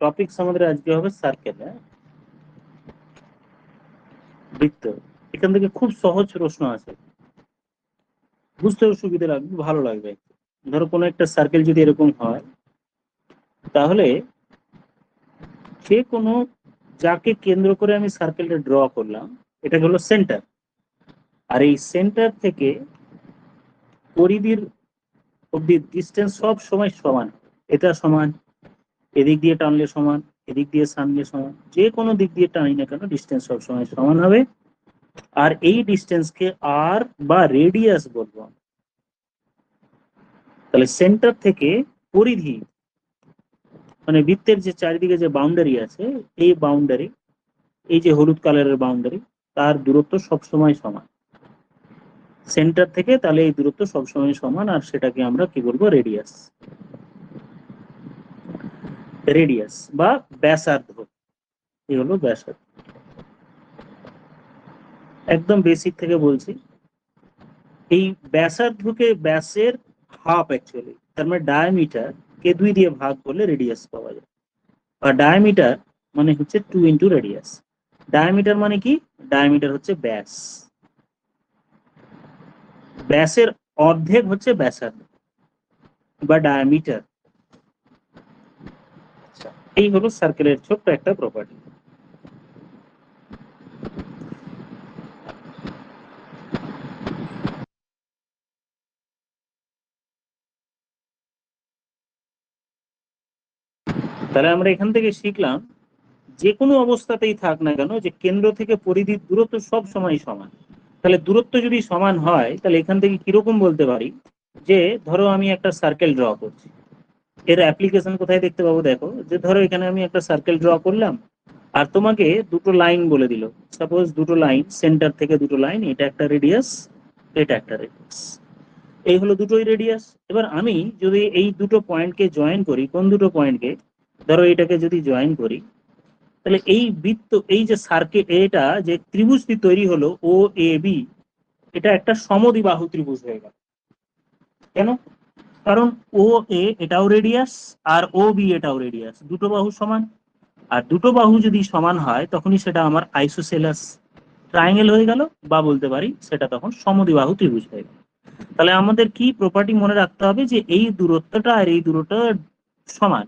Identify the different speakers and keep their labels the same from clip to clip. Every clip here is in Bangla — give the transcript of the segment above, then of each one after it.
Speaker 1: টপিকস আমাদের আজকে হবে সার্কেল, বৃত্ত। এখান থেকে খুব সহজ প্রশ্ন আছে, বুঝতেও সুবিধা লাগবে, ভালো লাগবে। ধরো কোনো একটা সার্কেল যদি এরকম হয়, তাহলে যে কোনো যাকে কেন্দ্র করে আমি সার্কেলটা ড্র করলাম, এটা হলো সেন্টার। আর এই সেন্টার থেকে পরিধির অব্দি ডিস্টেন্স সব সময় সমান। এটা সমান, এদিক দিয়ে টানলে সমান, এদিক দিয়ে টানলে সমান, যে কোনো দিক দিয়ে টানি না কেন ডিস্টেন্স সব সময় সমান হবে। আর এই ডিস্টেন্সকে আর বা রেডিয়াস বলবো। তাহলে সেন্টার থেকে পরিধি, মানে বৃত্তের যে চারিদিকে যে বাউন্ডারি আছে, এই বাউন্ডারি, এই যে হলুদ কালারের বাউন্ডারি, তার দূরত্ব সবসময় সমান সেন্টার থেকে। তাহলে এই দূরত্ব সবসময় সমান, আর সেটাকে আমরা কি বলবো? রেডিয়াস। রেডিয়াস বা ব্যাসার্ধ, এই হলো ব্যাসার্ধ। একদম বেসিক থেকে বলছি, এই ব্যাসার্ধকে ব্যাসের হাফ অ্যাকচুয়ালি, তার মানে ডায়ামিটার কে 2 দিয়ে ভাগ করলে রেডিয়াস পাওয়া যায়। আর ডায়ামিটার মানে হচ্ছে 2 ইন্টু রেডিয়াস। ডায়ামিটার মানে কি? ডায়ামিটার হচ্ছে ব্যাস, ব্যাসের অর্ধেক হচ্ছে ব্যাসার্ধ বা ডায়ামিটার। এই হলো সার্কেলের ছোট্ট একটা প্রপার্টি। তাহলে আমরা এখান থেকে শিখলাম, যে কোনো অবস্থাতেই থাক না কেন, যে কেন্দ্র থেকে পরিধির দূরত্ব সব সময় সমান। তাহলে দূরত্ব যদি সমান হয়, তাহলে এখান থেকে কিরকম বলতে পারি, যে ধরো আমি একটা সার্কেল ড্র করছি, এর অ্যাপ্লিকেশন কোথায় দেখতে পাবো? দেখো, যে ধরো এখানে আমি একটা সার্কেল ড্র করলাম, আর তোমাকে দুটো লাইন বলে দিল। সাপোজ দুটো লাইন, সেন্টার থেকে দুটো লাইন, এটা একটা রেডিয়াস, এটা একটা রেডিয়াস, এই হলো দুটোই রেডিয়াস। এবার আমি যদি এই দুটো পয়েন্টকে জয়েন করি, কোন দুটো পয়েন্টকে? ধরো এটাকে যদি জয়েন করি, তাহলে এই বৃত্ত, এই যে সার্কেল, এটা যে ত্রিভুজটি তৈরি হলো ও এ বি, এটা একটা সমদ্বিবাহু ত্রিভুজ হয়ে গেল। কেন? কারণ ও এ এটাও রেডিয়াস, আর ও বি এটাও রেডিয়াস, দুটো বাহু সমান। আর দুটো বাহু যদি সমান হয়, তখনই সেটা আমার আইসোসেলাস ট্রায়াঙ্গেল হয়ে গেল, বা বলতে পারি সেটা তখন সমদ্বিবাহু ত্রিভুজ হয়ে গেল। তাহলে আমাদের কি প্রপার্টি মনে রাখতে হবে? যে এই দূরত্বটা আর এই দূরত্ব সমান,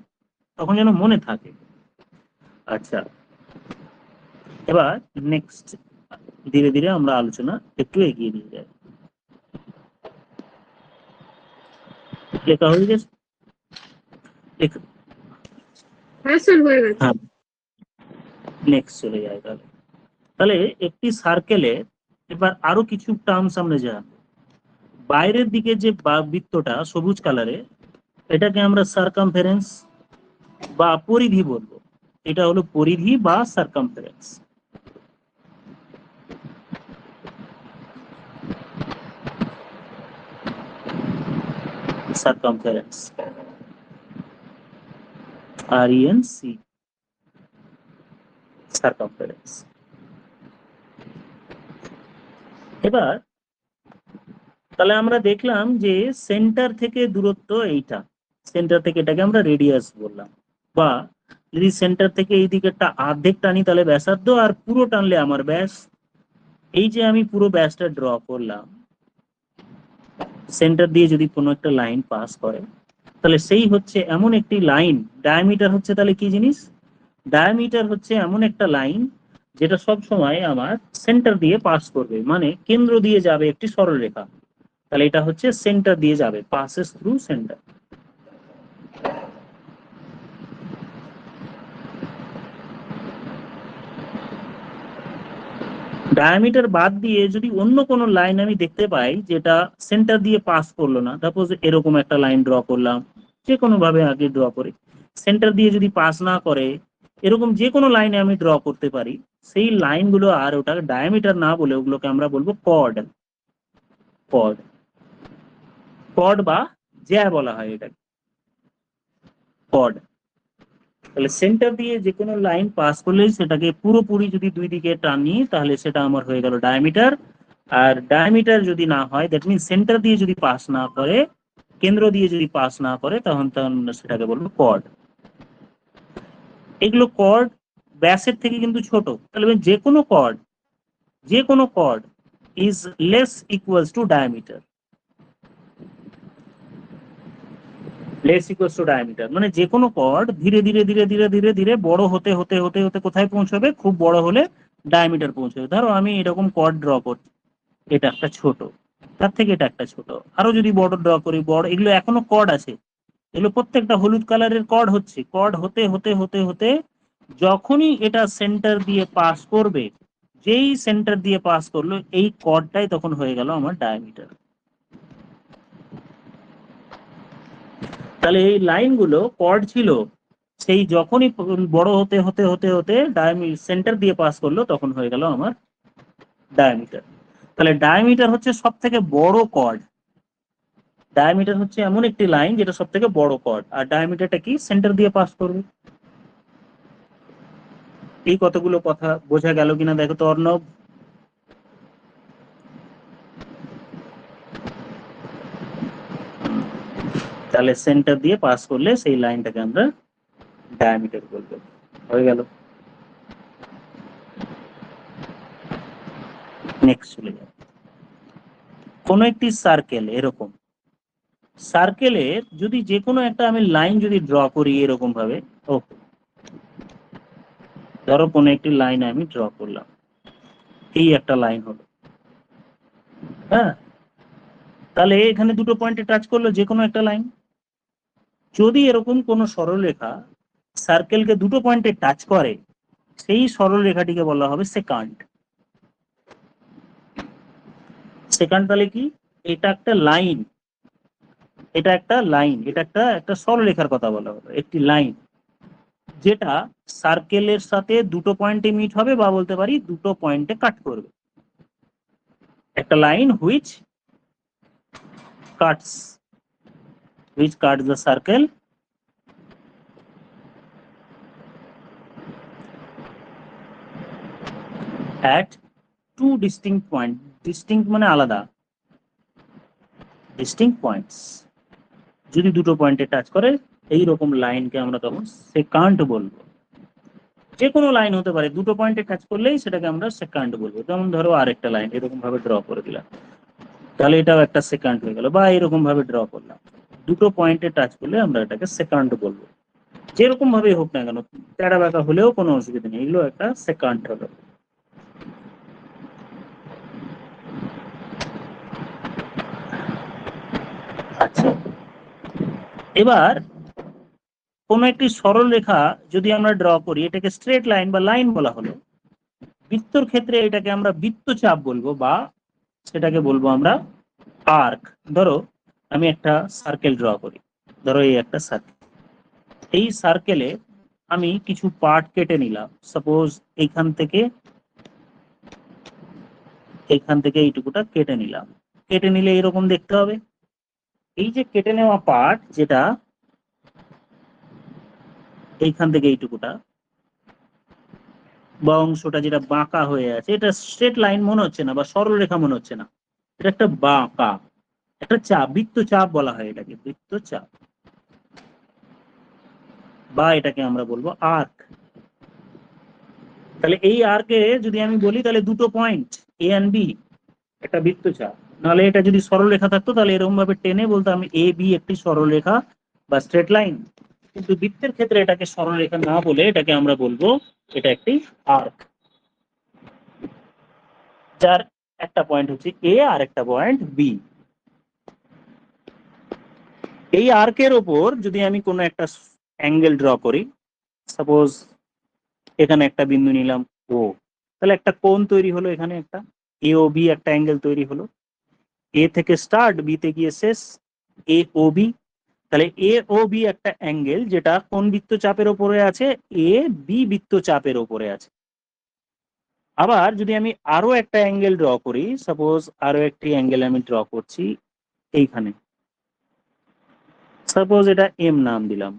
Speaker 1: তখন যেন মনে থাকে। আচ্ছা, এবার নেক্সট, ধীরে ধীরে আমরা আলোচনা একটু এগিয়ে নিয়ে যাই। লেখা হয়ে গেছে? হ্যাঁ, নেক্সট চলে যায়। তাহলে তাহলে একটি সার্কেলে এবার আরো কিছু টার্মস আমরা জানবো। বাইরের দিকে যে বৃত্তটা সবুজ কালারে, এটাকে আমরা সার্কামফারেন্স বা পরিধি বলবো। এটা হলো পরিধি বা সার্কামফারেন্স। Circumference, RENC, circumference. এবার তাহলে আমরা দেখলাম যে সেন্টার থেকে দূরত্ব এইটা, সেন্টার থেকে এটাকে আমরা রেডিয়াস বললাম। বা যদি সেন্টার থেকে এই দিকেরটা অর্ধেক টানি, তাহলে ব্যাসার্ধ, আর পুরো টানলে আমার ব্যাস। এই যে আমি পুরো ব্যাসটা ড্র করলাম, সেন্টার দিয়ে যদি কোনো একটা লাইন পাস করে, তাহলে সেই হচ্ছে এমন একটি লাইন। ডায়ামিটার হচ্ছে তাহলে কি জিনিস? ডায়ামিটার হচ্ছে এমন একটা লাইন যেটা সব সময় আমার সেন্টার দিয়ে পাস করবে, মানে কেন্দ্র দিয়ে যাবে একটি সরলরেখা। তাহলে এটা হচ্ছে সেন্টার দিয়ে যাবে, পাসেস থ্রু সেন্টার। ডায়ামিটার বাদ দিয়ে যদি অন্য কোনো লাইন আমি দেখতে পাই যেটা সেন্টার দিয়ে পাস করলো না, সাপোজ এরকম একটা লাইন ড্র করলাম, যে কোনো ভাবে আগে ড্র করে, সেন্টার দিয়ে যদি পাস না করে, এরকম যে কোনো লাইনে আমি ড্র করতে পারি, সেই লাইনগুলো আর ওটা ডায়ামিটার না বলে ওগুলোকে আমরা বলবো কর্ড। কর্ড, কর্ড বা জ্যা বলা হয় এটাকে, কর্ড। তাহলে সেন্টার দিয়ে যে কোনো লাইন পাস করলেই সেটাকে পুরোপুরি যদি দুই দিকে টানি, তাহলে সেটা আমার হয়ে গেল ডায়ামিটার। আর ডায়ামিটার যদি না হয়, দ্যাট মিন সেন্টার দিয়ে যদি পাস না করে, কেন্দ্র দিয়ে যদি পাস না করে, তখন সেটাকে বলবো কর্ড। এগুলো কর্ড ব্যাসের থেকে কিন্তু ছোট, তাহলে যে কোনো chord is less equals to diameter. Less equals to diameter মানে যে কোনো কর্ড ধীরে ধীরে ধীরে ধীরে ধীরে ধীরে বড় হতে হতে হতে হতে কোথায় পৌঁছবে, খুব বড় হলে ডায়ামিটার পৌঁছবে। ধরো আমি এরকম কর্ড ড্র করছি, এটা একটা ছোট, তার থেকে এটা একটা ছোট, আরো যদি বড় ড্র করি, বড়, এগুলো এখনো কর্ড আছে, এগুলো প্রত্যেকটা হলুদ কালারের কর্ড হচ্ছে, কর্ড হতে হতে হতে হতে যখনই এটা সেন্টার দিয়ে পাস করবে, যেই সেন্টার দিয়ে পাস করলো এই কর্ডটাই তখন হয়ে গেল আমার ডায়ামিটার। তাহলে এই লাইনগুলো কর্ড ছিল, সেই যখনই বড় হতে হতে হতে হতে সেন্টার দিয়ে পাস করলো তখন হয়ে গেল আমার ডায়ামিটার। তাহলে ডায়ামিটার হচ্ছে সব থেকে বড় কর্ড। ডায়ামিটার হচ্ছে এমন একটি লাইন যেটা সব থেকে বড় কর্ড, আর ডায়ামিটারটা কি, সেন্টার দিয়ে পাস করবে। এই কতগুলো কথা বোঝা গেল কিনা দেখো তো অর্ণব। তাহলে সেন্টার দিয়ে পাস করলে সেই লাইনটাকে আমরা ডায়ামিটার বলবো। হয়ে গেল। নেক্সট চলে যাবে। কোন একটি সার্কেল, এরকম সার্কেলের যদি যে কোনো একটা আমি লাইন যদি ড্র করি এরকম ভাবে, ওকে, ধরো কোনো একটি লাইন আমি ড্র করলাম, এই একটা লাইন হলো, হ্যাঁ, তাহলে এখানে দুটো পয়েন্টে টাচ করলো যে কোনো একটা লাইন। যদি এরকম কোন সরলরেখা সার্কেলকে দুটো পয়েন্টে টাচ করে, সেই সরলরেখাটিকে বলা হবে সেকান্ট। সেকান্ট তাহলে কি, এটা একটা লাইন, এটা একটা লাইন, এটা একটা একটা সরলরেখার কথা বলা হলো, একটি লাইন যেটা সার্কেলের সাথে দুটো পয়েন্টে মিট হবে, বা বলতে পারি দুটো পয়েন্টে কাট করবে। একটা line cuts which cuts the circle at two distinct points. distinct মানে আলাদা, distinct points যদি দুটো পয়েন্টে টাচ করে এই রকম লাইনকে আমরা তখন সেকান্ট বলবো। যে কোনো লাইন হতে পারে, দুটো পয়েন্টে টাচ করলেই সেটাকে আমরা সেকান্ট বলবো। যেমন ধরো আরেকটা লাইন এরকম ভাবে ড্র করে দিলাম, তাহলে এটাও একটা সেকান্ড হয়ে গেল, বা এরকম ভাবে ড্র করলাম, দুটো পয়েন্টে টাচ করলে আমরা এটাকে সেকান্ড বলবো। যেরকম ভাবে হোক না কেন, তেড়া বেঁকা হলেও কোনো অসুবিধা নেই, এগুলো একটা সেকান্ড হলো। আচ্ছা, এবার কোন একটি সরল রেখা যদি আমরা ড্র করি, এটাকে স্ট্রেট লাইন বা লাইন বলা হলো। বৃত্তর ক্ষেত্রে এটাকে আমরা বৃত্তচাপ বলবো, বা সেটাকে বলবো আমরা আর্ক। ধরো আমি একটা সার্কেল ড্র করি, ধরো এই একটা সার্কেল, এই সার্কেলে আমি কিছু পার্ট কেটে নিলাম, সাপোজ এইখান থেকে এইটুকুটা কেটে নিলাম। কেটে নিলে এরকম দেখতে হবে। এই যে কেটে নেওয়া পার্ট, যেটা এইখান থেকে এইটুকুটা বা অংশটা যেটা বাঁকা হয়ে আছে, এটা স্ট্রেট লাইন মনে হচ্ছে না বা সরল রেখা মনে হচ্ছে না, এটা একটা বাঁকা, একটা চাপ, বৃত্তচাপ বলা হয় এটাকে, বৃত্তচাপ, বা এটাকে আমরা বলবো আর্ক। তাহলে এই আর্কে যদি আমি বলি, তাহলে দুটো পয়েন্ট এ এন্ড বি একটা বৃত্তচাপ। নাহলে এটা যদি সরল রেখা থাকতো তাহলে এরকম ভাবে টেনে বলতাম এ বি একটি সরল রেখা বা স্ট্রেট লাইন। কিন্তু বৃত্তের ক্ষেত্রে এটাকে সরল রেখা না বলে এটাকে আমরা বলবো এটা একটি আর্ক, যার একটা পয়েন্ট হচ্ছে এ আর একটা পয়েন্ট বি। এই আর্কের ওপর যদি আমি কোনো একটা অ্যাঙ্গেল ড্র করি, সাপোজ এখানে একটা বিন্দু নিলাম ও, তাহলে একটা কোণ তৈরি হলো, এখানে একটা এ ও বি একটা অ্যাঙ্গেল তৈরি হলো, এ থেকে স্টার্ট বি তে গিয়ে শেষ, এ ও বি। তাহলে এ ও বি একটা অ্যাঙ্গেল যেটা কোন বৃত্তচাপের ওপরে আছে, এ বি বৃত্তচাপের ওপরে আছে। আবার যদি আমি আরো একটা অ্যাঙ্গেল ড্র করি, সাপোজ আরো একটি অ্যাঙ্গেল আমি ড্র করছি এইখানে, সাপোজ এটা এম নাম দিলাম,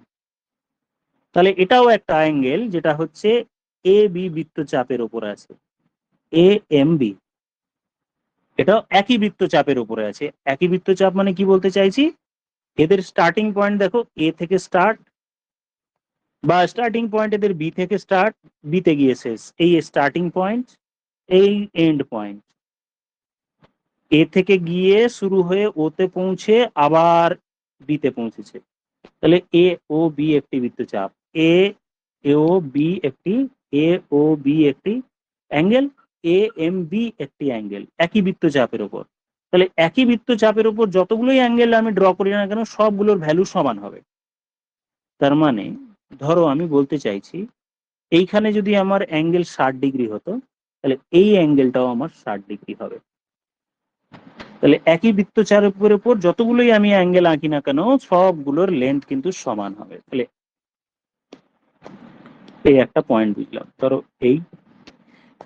Speaker 1: তাহলে এটাও একটা অ্যাঙ্গেল যেটা হচ্ছে এ বি বৃত্তচাপের উপরে আছে, এ এম বি, এটাও একই বৃত্তচাপের উপরে আছে। একই বৃত্তচাপ মানে কি বলতে চাইছি, এদের স্টার্টিং পয়েন্ট দেখো, এ থেকে স্টার্ট, বা স্টার্টিং পয়েন্ট এদের বি থেকে স্টার্ট, বি তে গিয়ে শেষ, এই স্টার্টিং পয়েন্ট, এই এন্ড পয়েন্ট, এ থেকে গিয়ে শুরু হয়ে ওতে পৌঁছে আবার বিতে পৌঁছেছে। তাহলে এ ও বি একটি বৃত্তচাপ, এ ও বি একটি, এ ও বি একটি অ্যাঙ্গেল, এ এম বি একটি অ্যাঙ্গেল একই বৃত্তচাপের উপর। তাহলে একই বৃত্তচাপের উপর যতগুলোই অ্যাঙ্গেল আমি ড্র করি না কেন সবগুলোর ভ্যালু সমান হবে। তার মানে ধরো আমি বলতে চাইছি এইখানে যদি আমার অ্যাঙ্গেল 60 ডিগ্রি হতো, তাহলে এই অ্যাঙ্গেলটাও আমার 60 ডিগ্রি হবে। তাহলে একই বৃত্তচাপের উপর যতগুলোই আমি অ্যাঙ্গেল আঁকি না কেন সবগুলোর লেন্থ কিন্তু সমান হবে। তাহলে এই একটা পয়েন্ট বুঝলাম। ধরো এই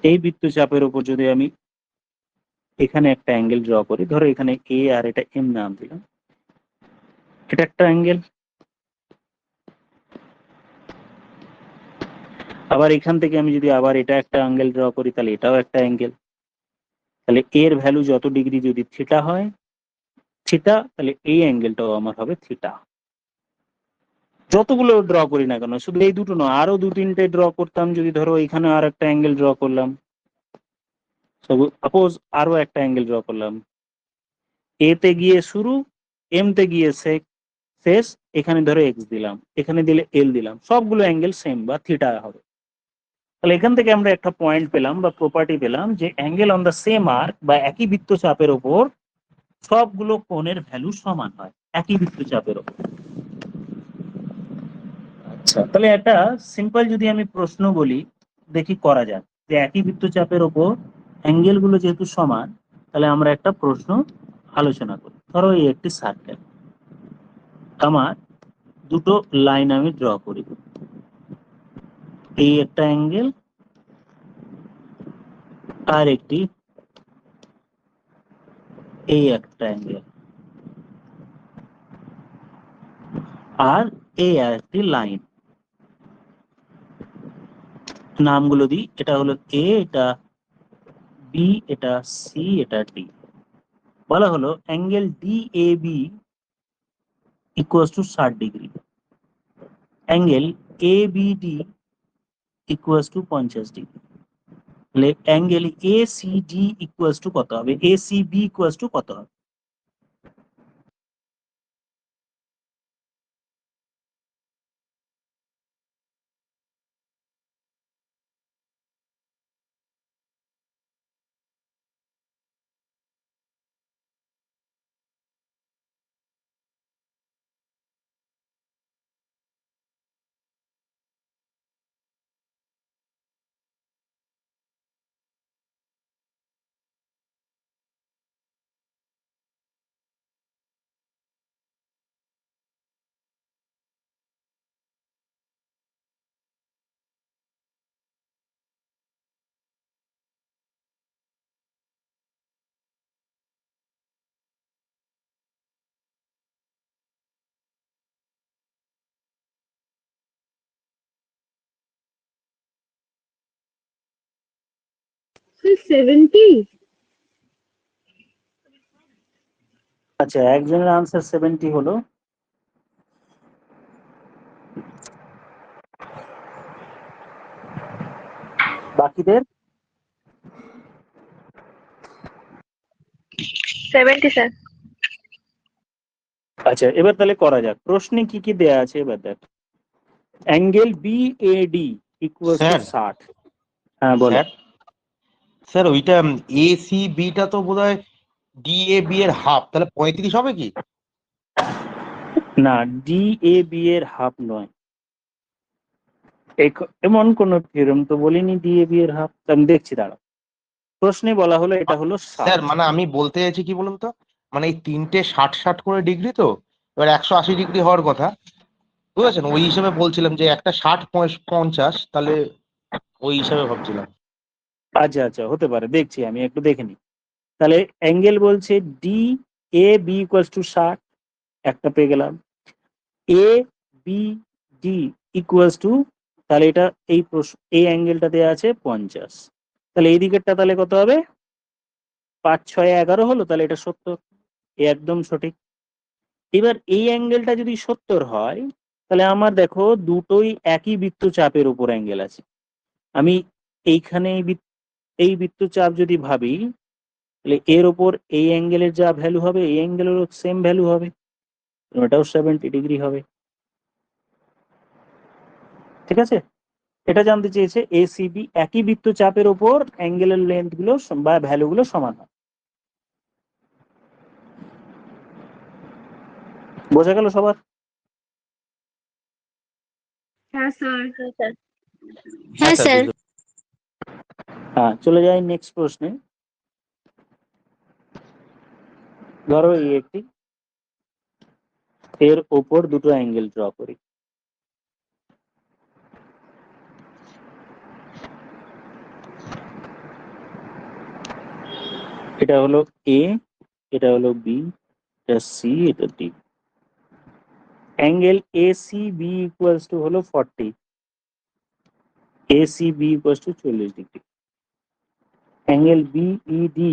Speaker 1: এই বৃত্তচাপের উপর যদি আমি এখানে একটা অ্যাঙ্গেল ড্র করি, ধরো এখানে এ আর এটা এম নাম দিলাম, এটা একটা অ্যাঙ্গেল। আবার এখান থেকে আমি যদি আবার এটা একটা অ্যাঙ্গেল ড্র করি তাহলে এটাও একটা অ্যাঙ্গেল। তাহলে এর ভ্যালু যত ডিগ্রি যদি থিটা হয়, থিটা, তাহলে এই অ্যাঙ্গেলটাও আমার হবে থিটা। যতগুলো ড্র করি না কেন, শুধু এই দুটো নয়, আরো দু তিনটে ড্র করতাম, যদি ধরো এখানে আর একটা অ্যাঙ্গেল ড্র করলাম, সাপোজ আরো একটা অ্যাঙ্গেল ড্র করলাম, এ তে গিয়ে শুরু, এম তে গিয়ে শেষ, এখানে ধরো এক্স দিলাম, এখানে দিলে এল দিলাম, সবগুলো অ্যাঙ্গেল সেম বা থিটা হবে। তাহলে এখান থেকে আমরা একটা পয়েন্ট পেলাম বা প্রপার্টি পেলাম যে angle on the same arc বা একই বৃত্তচাপের ওপর সবগুলো কোণের ভ্যালু সমান হয় একই বৃত্তচাপের ওপর। আচ্ছা, তাহলে একটা সিম্পল যদি আমি প্রশ্ন বলি, দেখি করা যাক, যে একই বৃত্তচাপের ওপর অ্যাঙ্গেল গুলো যেহেতু সমান, তাহলে আমরা একটা প্রশ্ন আলোচনা করি। ধরো এই একটি সার্কেল, আমার দুটো লাইন আমি ড্র করি, এই একটা অ্যাঙ্গেল আর একটি এই একটা অ্যাঙ্গেল, আর এই আর একটি লাইন, নামগুলো দিই, এটা হলো এ, এটা বি, এটা সি, এটা ডি। বলা হলো angle D A B equals to 60 degree, angle A B D equals to 50 degree. তাহলে angle A C D equals to কত হবে, A C B equals to কত হবে?
Speaker 2: Sir, 70?
Speaker 1: আচ্ছা, একজনের আনসার 70 হলো, বাকিদের?
Speaker 2: 70, sir.
Speaker 1: আচ্ছা, এবার তাহলে করা যাক, প্রশ্নে কি কি দেয়া আছে এবার দেখ। Angle B A D equals to
Speaker 3: sir
Speaker 1: 60। হ্যাঁ বলো।
Speaker 3: স্যার স্যার ওইটা এ সি বিটা তো বোধহয় ডি এ বি এর হাফ, তাহলে 35 হবে কি?
Speaker 1: না, ডি এ বি এর হাফ নয়, এমন কোন থিওরেম তো বলিনি ডি এ বি এর হাফ। আমি দেখছি, দাঁড়াও, প্রশ্নে বলা হলো এটা হলো
Speaker 3: স্যার
Speaker 1: 60।
Speaker 3: মানে আমি বলতে চাইছি কি বলুন তো, মানে এই তিনটে 60 করে ডিগ্রি, তো এবার 180 ডিগ্রি হওয়ার কথা, বুঝেছেন? ওই হিসেবে বলছিলাম যে একটা 60 50, তাহলে ওই হিসাবে ভাবছিলাম।
Speaker 1: আচ্ছা আচ্ছা, হতে পারে, দেখছি আমি একটু দেখে নিই। তাহলে অ্যাঙ্গেল বলছে D A B equals to 60, একটা পেয়ে গেলাম। A B D equals to, তাহলে এটা এই এই অ্যাঙ্গেলটা দেওয়া আছে 50, তাহলে এই দিকেরটা তাহলে কত হবে, 5 6 11 হলো, তাহলে এটা 70, একদম সঠিক। এবার এই অ্যাঙ্গেলটা যদি 70 হয়, তাহলে আমার দেখো দুটোই একই বৃত্তচাপের উপর অ্যাঙ্গেল আছে। আমি এইখানে এই বৃত্তচাপ যদি ভাবি, তাহলে এর ওপর এই অ্যাঙ্গেলের যা ভ্যালু হবে এই অ্যাঙ্গেলেরও সেম ভ্যালু হবে, এটাও 70 ডিগ্রি হবে। ঠিক আছে, এটা জানতে চেয়েছে এসিবি একই বৃত্তচাপের উপর অ্যাঙ্গেলের লেন্থ গুলো বা ভ্যালু গুলো সমান হয়। বোঝা গেল সবার?
Speaker 2: হ্যাঁ স্যার।
Speaker 3: হ্যাঁ স্যার।
Speaker 1: হ্যাঁ, চলে যাই নেক্সট প্রশ্নে। ধরো এই একটি, এর ওপর দুটো অ্যাঙ্গেল ড্র করি। এটা হলো এ, এটা হলো বি, এটা সি, এটা D. Angle A C B equals to হলো 40, A C B equals to 40 degree. Angle B E D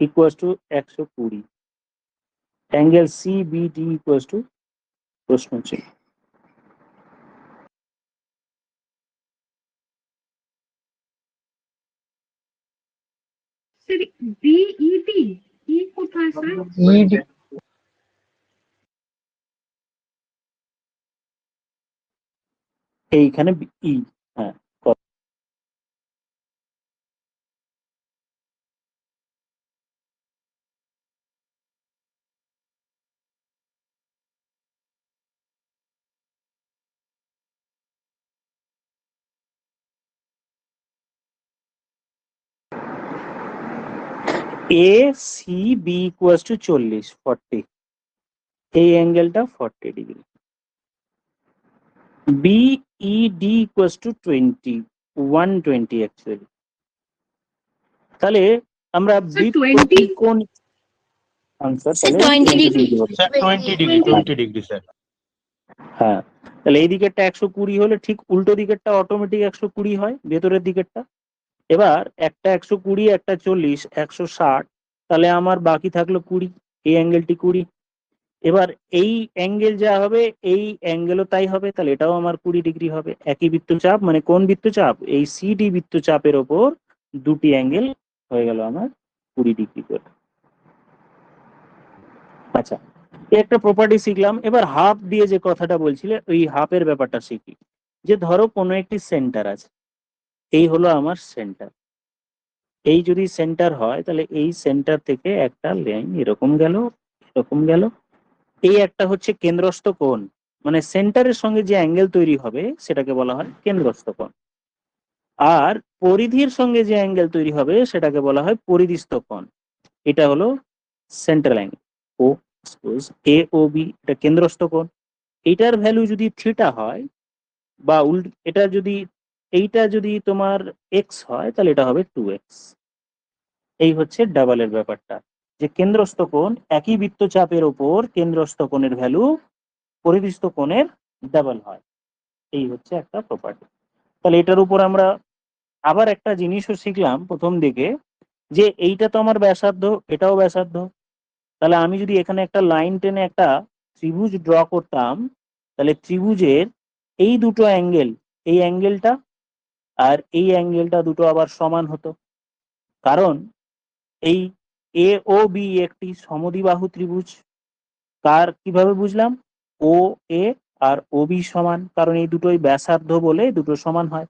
Speaker 1: equals to 120। Angle C B D equals to প্রশ্ন ছিল।
Speaker 2: স্যার বিইডি ই কোথায় স্যার?
Speaker 1: এইখানে ই, হ্যাঁ A C B equals to 40, 40, এই অ্যাঙ্গেলটা 40 degree. B E D equals to 20, 120 actually. তাহলে আমরা
Speaker 2: স্যার
Speaker 1: বৃত্ত
Speaker 2: 20
Speaker 1: কোণ আনসার তাহলে
Speaker 4: 20
Speaker 1: 20
Speaker 4: ডিগ্রি।
Speaker 1: ডিগ্রি হবে।
Speaker 3: Sir 20 degree sir.
Speaker 1: হ্যাঁ, তাহলে এই দিকেরটা 120 হলে ঠিক উল্টো দিকেরটা অটোমেটিক 120 হয়, ভেতরের দিকেরটা। এবার একটা 120, একটা 40, 160, তাহলে আমার বাকি থাকলো 20, এই অ্যাঙ্গেলটি 20। এবার এই অ্যাঙ্গেল যা হবে এই অ্যাঙ্গেলও তাই হবে, তাহলে এটাও আমার 20 ডিগ্রি হবে। একই বৃত্তচাপ, মানে কোন বৃত্তচাপ? এই সিডি বৃত্তচাপের ওপর দুটি অ্যাঙ্গেল হয়ে গেল আমার 20 ডিগ্রি করে। আচ্ছা, এই একটা প্রপার্টি শিখলাম। এবার হাফ দিয়ে যে কথাটা বলছিলে ওই হাফের ব্যাপারটা শিখি। যে ধরো কোনো একটি সেন্টার আছে, এই হলো আমার সেন্টার। এই যদি সেন্টার হয় তাহলে এই সেন্টার থেকে একটা লাইন এরকম গেল, এরকম গেল। এই একটা হচ্ছে কেন্দ্রস্থ কোণ, মানে সেন্টারের সঙ্গে যে অ্যাঙ্গেল তৈরি হবে সেটাকে বলা হয় কেন্দ্রস্থ কোণ। আর পরিধির সঙ্গে যে অ্যাঙ্গেল তৈরি হবে সেটাকে বলা হয় পরিধিস্থ কোণ। এটা হলো সেন্ট্রাল অ্যাঙ্গেল ও এ ও বি, এটা কেন্দ্রস্থ কোণ। এইটার ভ্যালু যদি থিটা হয় বা এটা যদি, এইটা যদি তোমার এক্স হয় তাহলে এটা হবে 2x। এই হচ্ছে ডাবলের ব্যাপারটা, যে কেন্দ্রস্থ কোণ একই বৃত্তচাপের ওপর কেন্দ্রস্থ কোণের ভ্যালু পরিধিস্থ কোণের ডাবল হয়। এই হচ্ছে একটা প্রপার্টি। তাহলে এটার উপর আমরা আবার একটা জিনিসও শিখলাম প্রথম দিকে, যে এইটা তো আমার ব্যাসার্ধ, এটাও ব্যাসার্ধ। তাহলে আমি যদি এখানে একটা লাইন টেনে একটা ত্রিভুজ ড্র করতাম, তাহলে ত্রিভুজের এই দুটো অ্যাঙ্গেল, এই অ্যাঙ্গেলটা আর এই অ্যাঙ্গেলটা দুটো আবার সমান হতো। কারণ এই এ ও বি একটি সমদ্বিবাহু ত্রিভুজ। কার কিভাবে বুঝলাম? ও এ আর ও বি সমান, কারণ এই দুটোই ব্যাসার্ধ বলে দুটো সমান হয়।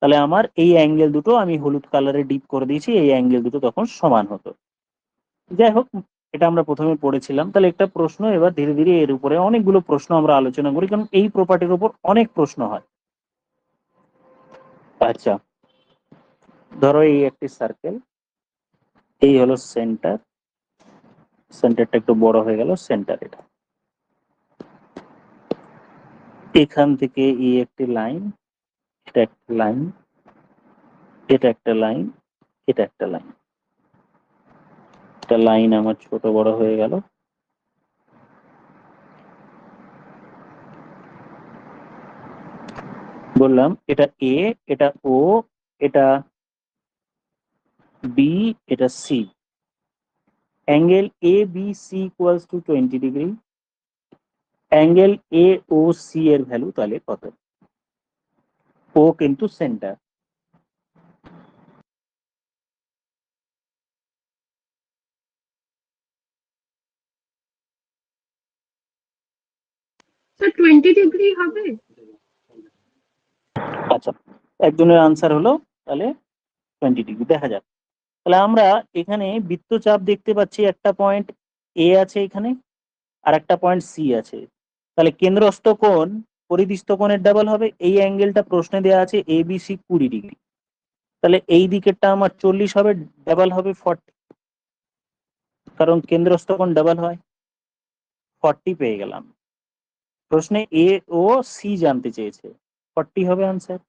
Speaker 1: তাহলে আমার এই অ্যাঙ্গেল দুটো আমি হলুদ কালারে ডিপ করে দিয়েছি, এই অ্যাঙ্গেল দুটো তখন সমান হতো। যাই হোক, এটা আমরা প্রথমে পড়েছিলাম। তাহলে একটা প্রশ্ন, এবার ধীরে ধীরে এর উপরে অনেকগুলো প্রশ্ন আমরা আলোচনা করি, কারণ এই প্রপার্টির উপর অনেক প্রশ্ন হয়। আচ্ছা, ধরো এই একটি সার্কেল, এই হলো সেন্টার, সেন্টারটা একটু বড় হয়ে গেল, সেন্টার এটা। এখান থেকে এই একটি লাইন, এটা একটা লাইন, এটা একটা লাইন, এটা একটা লাইন। একটা লাইন আমার ছোট বড় হয়ে গেল। বললাম এটা এ, এটা ও, এটা বি, এটা C. Angle A B C equals to 20 degree. Angle A O C এর ভ্যালু তাহলে কত? ও কিন্তু সেন্টার।
Speaker 2: স্যার 20 ডিগ্রি হবে?
Speaker 1: আচ্ছা, একজনের আনসার হলো তাহলে 20 ডিগ্রি। দেখা যাক। তাহলে আমরা এখানে বৃত্তচাপ দেখতে পাচ্ছি, একটা পয়েন্ট এ আছে এখানে, আর একটা পয়েন্ট সি আছে। তাহলে কেন্দ্রস্থ কোণ পরিধিস্থ কোণের ডাবল হবে। এই অ্যাঙ্গেলটা প্রশ্নে দেওয়া আছে এ বি সি 20 ডিগ্রি, তাহলে এই দিকেরটা আমার 40 হবে, ডাবল হবে 40, কারণ কেন্দ্রস্থ কোণ ডাবল হয়। 40 পেয়ে গেলাম। প্রশ্নে এ ও সি জানতে চেয়েছে, 40 হবে আনসার।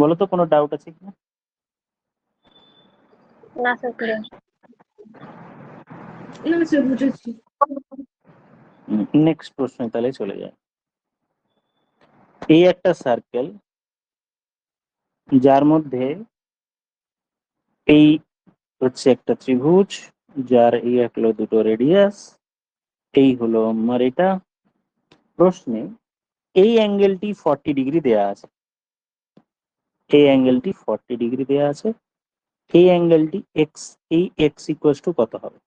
Speaker 1: বলো তো কোনো ডাউট আছে কিনা?
Speaker 4: না স্যার, ক্লিয়ার।
Speaker 2: না স্যার, বুঝেছি।
Speaker 1: নেক্সট প্রশ্নে তাহলে চলে যায়। এই একটা সার্কেল যার মধ্যে এই হচ্ছে একটা ত্রিভুজ, যার এই হলো দুটো রেডিয়াস, এই হলো আমার এটা। প্রশ্নে এই অ্যাঙ্গেলটি 40 ডিগ্রি দেয়া আছে, এই অ্যাঙ্গেলটি 40 ডিগ্রি দেয়া আছে, এই অ্যাঙ্গেলটি এক্স, এই এক্স ইকুয়ালস টু কত হবে?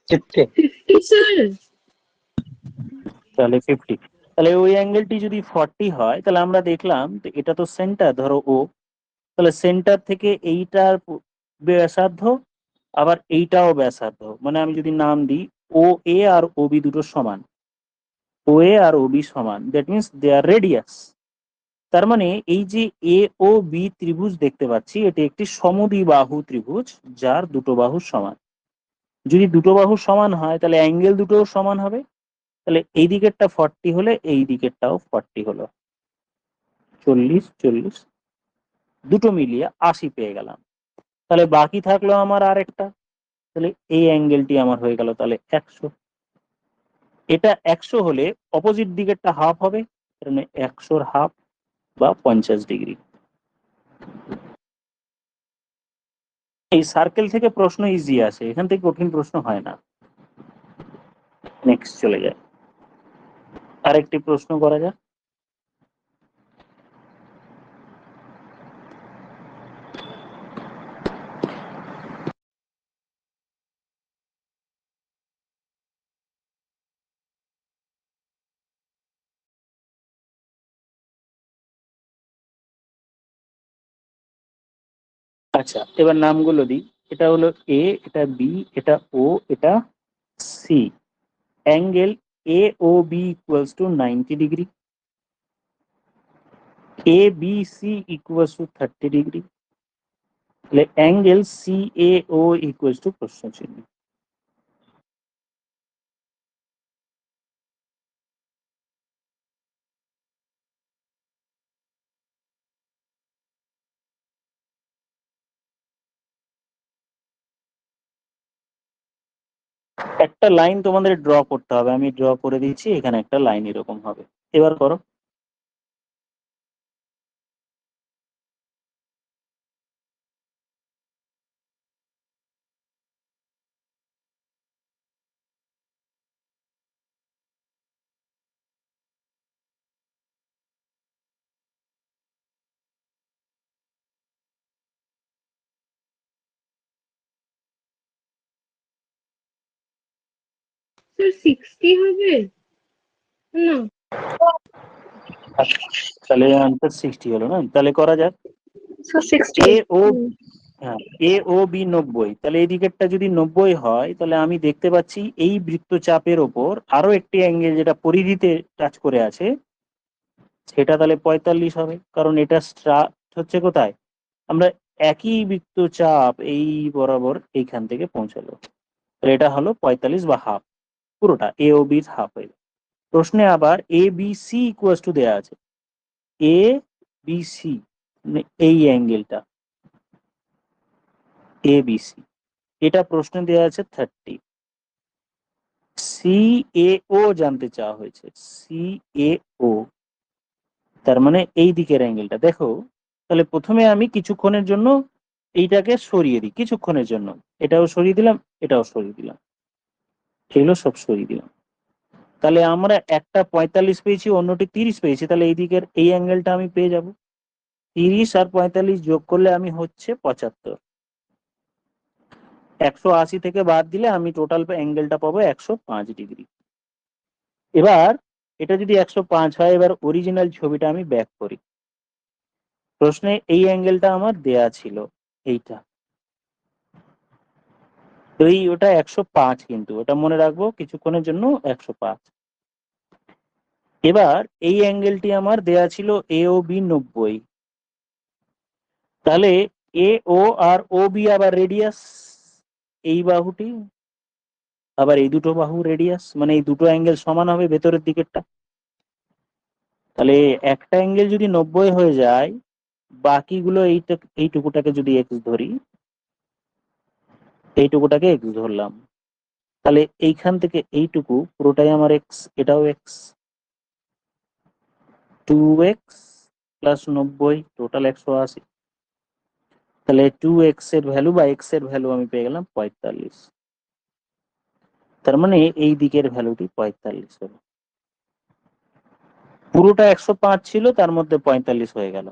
Speaker 3: চিত্তে
Speaker 2: 50 স্যার।
Speaker 1: তাহলে 50। তাহলে ওই অ্যাঙ্গেলটি যদি 40 হয়, তাহলে আমরা দেখলাম তো এটা তো সেন্টার, ধরো ও, তাহলে সেন্টার থেকে এইটার ব্যাসার্ধ, আবার এইটাও ব্যাসার্ধ, মানে আমি যদি নাম দিই ও এ আর ও বি দুটো সমান, ও এ আর ও বি সমান, that means they are radius. তার মানে এই যে এ ও বি ত্রিভুজ দেখতে পাচ্ছি, এটি একটি সমদ্বিবাহু ত্রিভুজ যার দুটো বাহু সমান। যদি দুটো বাহু সমান হয় তাহলে অ্যাঙ্গেল দুটোও সমান হবে। তাহলে এই দিকেরটা 40 হলে এই দিকেরটাও 40 হলো, 40 40 দুটো মিলিয়ে 80 পেয়ে গেলাম। তাহলে বাকি থাকলো আমার আরেকটা, তাহলে এই অ্যাঙ্গেলটি আমার হয়ে গেল তাহলে 100। এটা 100 হলে অপোজিট দিকেরটা হাফ হবে, মানে 100 হাফ বা 50 ডিগ্রি। এই সার্কেল থেকে প্রশ্ন ইজি আসে, এখান থেকে কঠিন প্রশ্ন হয় না। নেক্সট চলে যায়, আরেকটি প্রশ্ন করা যাক। আচ্ছা, এবার নামগুলো দিই। এটা হলো এ, এটা বি, এটা ও, এটা C. Angle A O B equals to 90 degree, A B C equals to 30 degree. তাহলে angle C A O equals to প্রশ্ন চিহ্ন। একটা লাইন তোমাদের ড্র করতে হবে, আমি ড্র করে দিচ্ছি, এখানে একটা লাইন এরকম হবে। এবার করো।
Speaker 2: স্যার 60 হবে না?
Speaker 1: আচ্ছা, তাহলে আনসার 60 হলো না, তাহলে করা যাক।
Speaker 4: স্যার 60।
Speaker 1: এ ও, হ্যাঁ, এ ও বি 90, তাহলে এই দিকেরটা যদি 90 হয়, তাহলে আমি দেখতে পাচ্ছি এই বৃত্তচাপের ওপর আরো একটি অ্যাঙ্গেল যেটা পরিধিতে টাচ করে আছে, সেটা তাহলে 45 হবে, কারণ এটা স্টার্ট হচ্ছে কোথায়, আমরা একই বৃত্তচাপ এই বরাবর এইখান থেকে পৌঁছালো, তাহলে এটা হলো 45 বা হাফ, পুরোটা এ ও বি হাফ হয়ে গেল। প্রশ্নে আবার এ বি সি ইকুয়ালস টু দেওয়া আছে, এ বি সি মানে এই অ্যাঙ্গেলটা এ বি সি, এটা প্রশ্নে দেওয়া আছে 30। CAO জানতে চাওয়া হয়েছে, CAO তার মানে এই দিকের অ্যাঙ্গেলটা দেখো। তাহলে প্রথমে আমি কিছুক্ষণের জন্য এইটাকে সরিয়ে দিই, কিছুক্ষণের জন্য এটাও সরিয়ে দিলাম, এটাও সরিয়ে দিলাম, এগুলো সব সরিয়ে দিলাম। তাহলে আমরা একটা 45 পেয়েছি, অন্যটি 30 পেয়েছি, তাহলে এই দিকের এই অ্যাঙ্গেলটা আমি পেয়ে যাব। 30 আর 45 যোগ করলে আমি হচ্ছে 75। 180 থেকে বাদ দিলে আমি টোটাল অ্যাঙ্গেলটা পাবো 105 ডিগ্রি। এবার এটা যদি 105 হয়, এবার অরিজিনাল ছবিটা আমি ব্যাক করি। প্রশ্নে এই অ্যাঙ্গেলটা আমার দেয়া ছিল এইটা, তো এই ওটা 105, কিন্তু ওটা মনে রাখবো কিছুক্ষণের জন্য 105। এবার এই অ্যাঙ্গেলটি আমার দেয়া ছিল AOB 90, তাহলে AO আর OB আবার রেডিয়াস, এই বাহুটি আবার এই দুটো বাহু রেডিয়াস, মানে এই দুটো অ্যাঙ্গেল সমান হবে ভেতরের দিকেরটা। তাহলে একটা অ্যাঙ্গেল যদি 90 হয়ে যায়, বাকিগুলো এইটুকুটাকে যদি এক্স ধরি, এইটুকুটাকে এক্স ধরলাম, তাহলে এইখান থেকে এইটুকু পুরোটাই আমার এক্স, এটাও এক্স, 2x প্লাস 90 টোটাল 180। তাহলে 2x এর ভ্যালু বা x এর ভ্যালু আমি পেয়ে গেলাম 45। তার মানে এই দিকের ভ্যালুটি 45 হলো। পুরোটা 105 ছিল, তার মধ্যে 45 হয়ে গেল।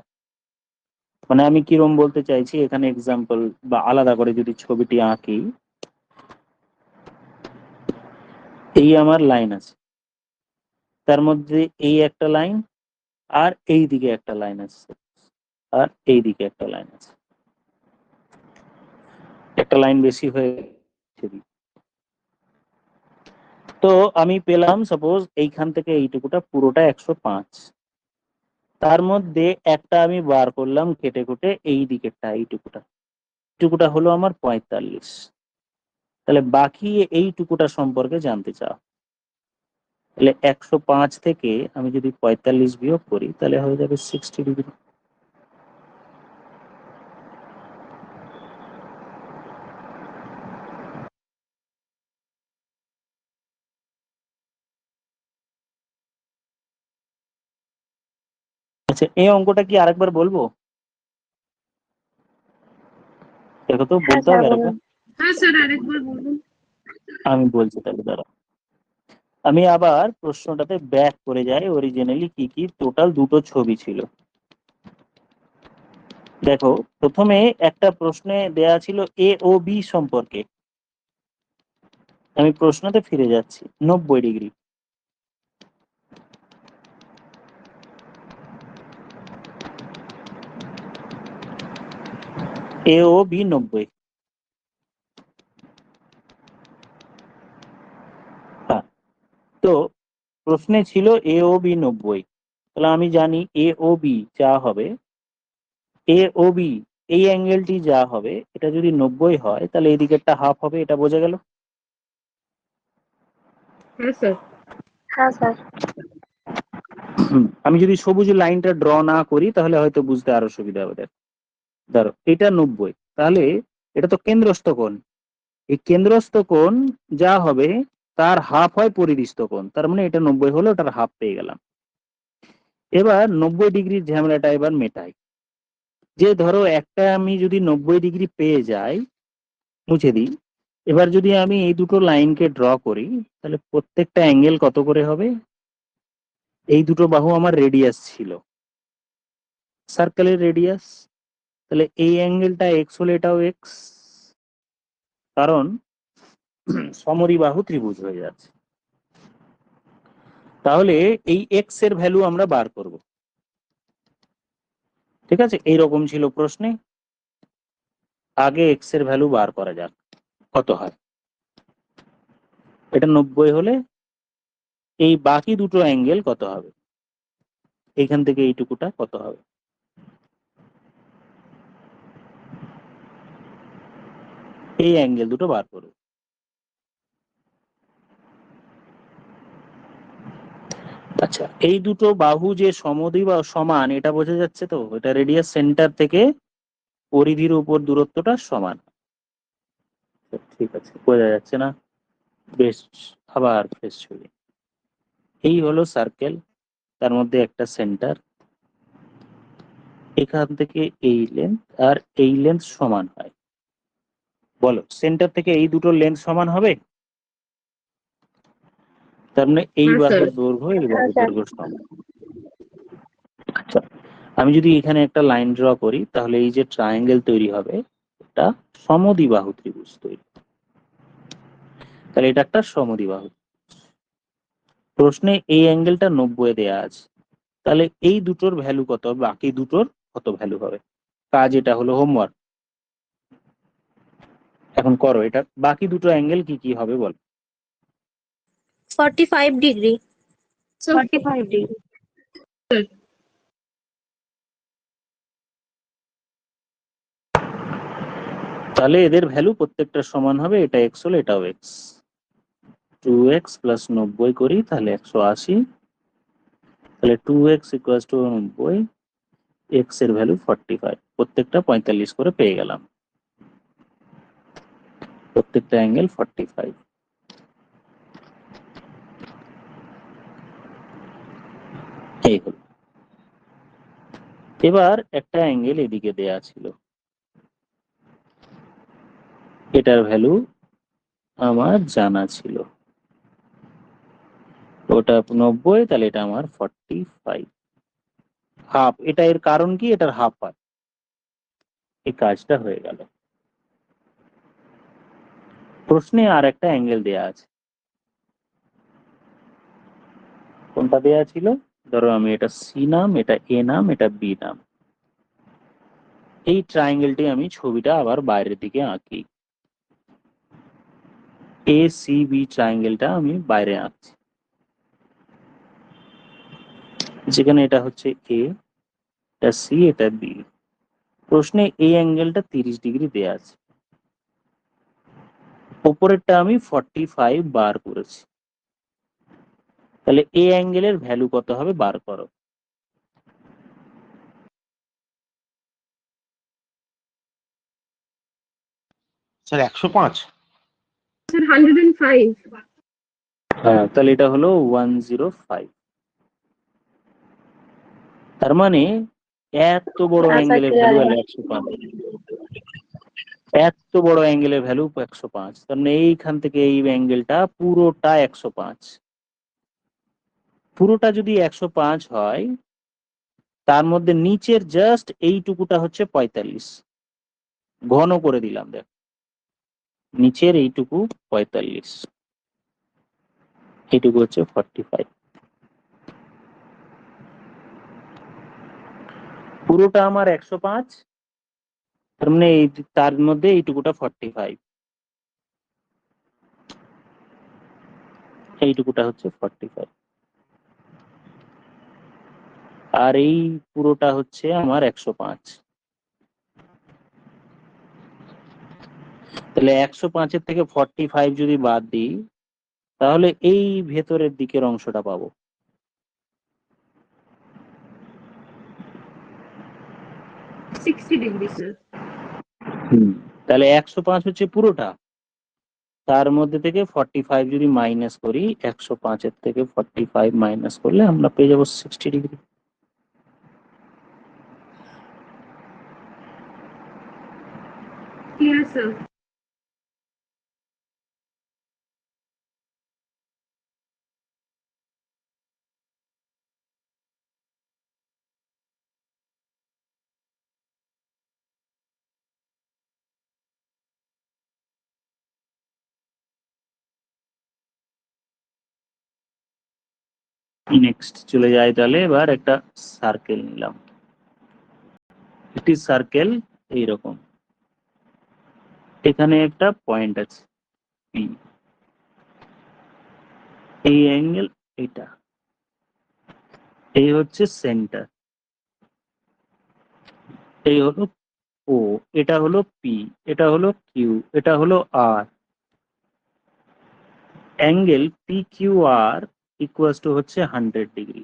Speaker 1: মানে আমি কিরম বলতে চাইছি, এখানে এক্সাম্পল বা আলাদা করে যদি ছবিটি আঁকি, এই আমার লাইন আছে, তার মধ্যে এই একটা লাইন আর এই দিকে একটা লাইন আছে, আর এই দিকে একটা লাইন আছে, একটা লাইন বেশি হয়ে গেছে। তো আমি পেলাম সাপোজ এইখান থেকে এইটুকুটা পুরোটা 105, তার মধ্যে একটা আমি বার করলাম কেটে কুটে, এই দিকেরটা এইটুকুটা হলো আমার 45। তাহলে বাকি এইটুকুটা সম্পর্কে জানতে চাও, তাহলে 105 থেকে আমি যদি 45 বিয়োগ করি, তাহলে হয়ে যাবে 60 ডিগ্রি। আচ্ছা, এই অঙ্কটা কি আরেকবার বলবো? দেখো তো,
Speaker 4: হ্যাঁ
Speaker 1: বলতে
Speaker 4: স্যার
Speaker 1: হবে আরেকবার।
Speaker 4: বলুন।
Speaker 2: হ্যাঁ স্যার, আরেকবার বলুন।
Speaker 1: আমি বলছি, তাহলে দাঁড়াও, আমি আবার প্রশ্নটাতে ব্যাক করে যাই। অরিজিনালি কি কি টোটাল দুটো ছবি ছিল দেখো। প্রথমে একটা প্রশ্নে দেয়া ছিল AOB সম্পর্কে, আমি প্রশ্নতে ফিরে যাচ্ছি। 90 ডিগ্রি, AOB 90। হ্যাঁ, তো প্রশ্নে ছিল AOB 90, তাহলে আমি জানি AOB যা হবে, AOB এই অ্যাঙ্গেলটি যা হবে, এটা যদি 90 হয়, তাহলে এই দিকেরটা হাফ হবে, এটা বোঝা গেল।
Speaker 2: হ্যাঁ স্যার।
Speaker 4: হ্যাঁ স্যার।
Speaker 1: আমি যদি সবুজ লাইনটা ড্র না করি, তাহলে হয়তো বুঝতে আরো সুবিধা হবে। ধরো এটা 90, তাহলে এটা তো কেন্দ্রস্থ কোণ, এই কেন্দ্রস্থ কোণ যা হবে তার হাফ হয় পরিধিস্থ কোণ, তার মানে এটা 90 হলো, ওটার হাফ পেয়ে গেলাম। এবার 90 ডিগ্রির ঝামেলাটা এবার মেটাই। যে ধরো একটা আমি যদি 90 ডিগ্রি পেয়ে যাই, মুছে দিই। এবার যদি আমি এই দুটো লাইনকে ড্র করি, তাহলে প্রত্যেকটা অ্যাঙ্গেল কত করে হবে? এই দুটো বাহু আমার রেডিয়াস ছিল, সার্কেলের রেডিয়াস, তাহলে এই অ্যাঙ্গেলটা এক্স হলে এটাও এক্স, কারণ সমদ্বিবাহু ত্রিভুজ হয়ে যাচ্ছে। তাহলে এই এক্স এর ভ্যালু আমরা বার করব। ঠিক আছে, এইরকম ছিল প্রশ্নে। আগে এক্স এর ভ্যালু বার করা যাক, কত হয়। এটা 90 হলে এই বাকি দুটো অ্যাঙ্গেল কত হবে, এইখান থেকে এইটুকুটা কত হবে, এই অ্যাঙ্গেল দুটো বার করব। আচ্ছা, এই দুটো বাহু যে সমদ্বিবাহু বা সমান, এটা বোঝা যাচ্ছে তো? এটা রেডিয়াস সেন্টার থেকে পরিধির উপর দূরত্বটা সমান। ঠিক আছে, বোঝা যাচ্ছে না? বেশ, আবার ফেস ছবি। এই হলো সার্কেল, তার মধ্যে একটা সেন্টার, এখান থেকে এই লেন্থ আর এই লেন্থ সমান হয়। বলো সেন্টার থেকে এই দুটো লেন্থ সমান হবে? তার মানে এই
Speaker 2: হ্যাঁ স্যার।
Speaker 1: বাহুর দৈর্ঘ্য এই বাহুর
Speaker 4: স্যার।
Speaker 1: দৈর্ঘ্য সমান। আচ্ছা, আমি যদি এখানে একটা লাইন ড্র করি তাহলে এই যে ট্রায়াঙ্গেল তৈরি হবে এটা সমদ্বিবাহু ত্রিভুজ তৈরি। তাহলে এটা একটা সমদ্বিবাহু। প্রশ্নে এই অ্যাঙ্গেলটা 90 দেয়া আছে, তাহলে এই দুটোর ভ্যালু কত, বাকি দুটোর কত ভ্যালু হবে? কাজ এটা হলো হোমওয়ার্ক, এখন করো এটা। বাকি দুটো অ্যাঙ্গেল কি কি হবে বল?
Speaker 4: 45 degree.
Speaker 2: So,
Speaker 4: 45 degree.
Speaker 1: তাহলে এদের ভ্যালু প্রত্যেকটা সমান হবে, এটা এক্স হলে এটাও এক্স। 2x প্লাস 90 করি তাহলে 180, তাহলে 2x ইকুয়াল টু 90, এক্স এর ভ্যালু 45, প্রত্যেকটা 45 করে পেয়ে গেলাম, প্রত্যেকটা অ্যাঙ্গেল 45। এই হলো। এবার একটা অ্যাঙ্গেল এদিকে দেয়া ছিল, এটার ভ্যালু আমার জানা ছিল, ওটা 90, তাহলে এটা আমার 45 হাফ। এটা এর কারণ কি, এটার হাফ হয়, এই কাজটা হয়ে গেল। প্রশ্নে আর একটা অ্যাঙ্গেল দেয়া আছে, কোনটা দেয়া ছিল? ধরো আমি এটা সি নাম, এটা এ নাম, এটা বি নাম। এই ট্রায়াঙ্গেলটি আমি ছবিটা আবার বাইরের দিকে আঁকি, এ সি বি ট্রায়াঙ্গেলটা আমি বাইরে আঁকছি, যেখানে এটা হচ্ছে এ, এটা সি, এটা বি। প্রশ্নে এই অ্যাঙ্গেলটা 30 ডিগ্রি দেয়া আছে, উপরেরটা আমি 45 বার করেছি, তাহলে এই অ্যাঙ্গেলের ভ্যালু কত হবে বার করো।
Speaker 3: স্যার 105।
Speaker 2: স্যার 105.
Speaker 1: হ্যাঁ, তাহলে এটা হলো 105। তার মানে এত বড়
Speaker 4: আচ্ছা
Speaker 1: অ্যাঙ্গেলের
Speaker 4: ক্লিয়ার
Speaker 1: ভ্যালু
Speaker 4: है।
Speaker 1: হলো 105, এত বড় অ্যাঙ্গেলের ভ্যালু 105। তার মানে এইখান থেকে এই অ্যাঙ্গেলটা পুরোটা 105। পুরোটা যদি 105 হয়, তার মধ্যে নিচের জাস্ট এইটুকুটা হচ্ছে 45, ঘন করে দিলাম দেখ, নিচের এইটুকু 45, এইটুকু হচ্ছে 45। পুরোটা আমার 105, তার মানে এই তার মধ্যে এইটুকুটা 45, এইটুকুটা হচ্ছে 45, আর এই পুরোটা হচ্ছে আমার 105। তাহলে 105-এর থেকে 45 যদি বাদ দিই তাহলে এই ভেতরের দিকের অংশটা পাবো।
Speaker 2: 60 degree, sir.
Speaker 1: তাহলে 105 হচ্ছে পুরোটা, তার মধ্যে থেকে 45 যদি মাইনাস করি, 105-এর থেকে 45 মাইনাস করলে আমরা পেয়ে যাবো 60 ডিগ্রি।
Speaker 2: Clear, sir.
Speaker 1: নেক্সট চলে যায়, তাহলে এবার একটা সার্কেল নিলাম, একটি সার্কেল এইরকম, এখানে একটা পয়েন্ট আছে P, এই অ্যাঙ্গেল এটা, এই হচ্ছে সেন্টার, এই হলো ও, এটা হলো পি, এটা হলো কিউ, এটা হলো R. Angle P Q R equal to হচ্ছে 100 ডিগ্রি।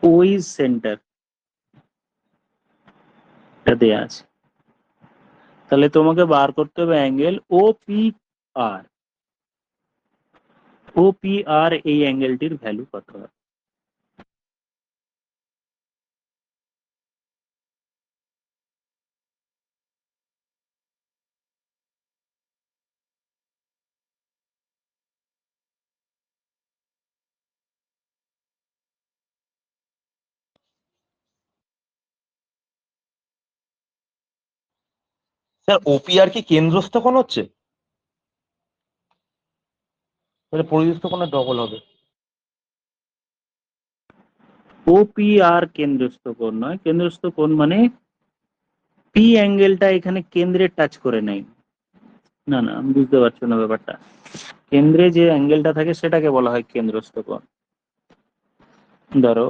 Speaker 1: ও ইজ সেন্টার, এটা দেয়া আছে, তাহলে তোমাকে বার করতে হবে angle O P R. OPR এই অ্যাঙ্গেলটির ভ্যালু কত হয়?
Speaker 3: স্যার ওপিআর কি কেন্দ্রস্থ কোণ হচ্ছে? তাহলে পরিধিস্থ কোণের ডবল হবে।
Speaker 1: OPR কেন্দ্রস্থ কোণ নয়, কেন্দ্রস্থ কোণ মানে পি অ্যাঙ্গেলটা এখানে কেন্দ্রে টাচ করে নেই। না না, আমি বুঝতে পারছি না ব্যাপারটা। কেন্দ্রে যে অ্যাঙ্গেলটা থাকে সেটাকে বলা হয় কেন্দ্রস্থ কোণ। ধরো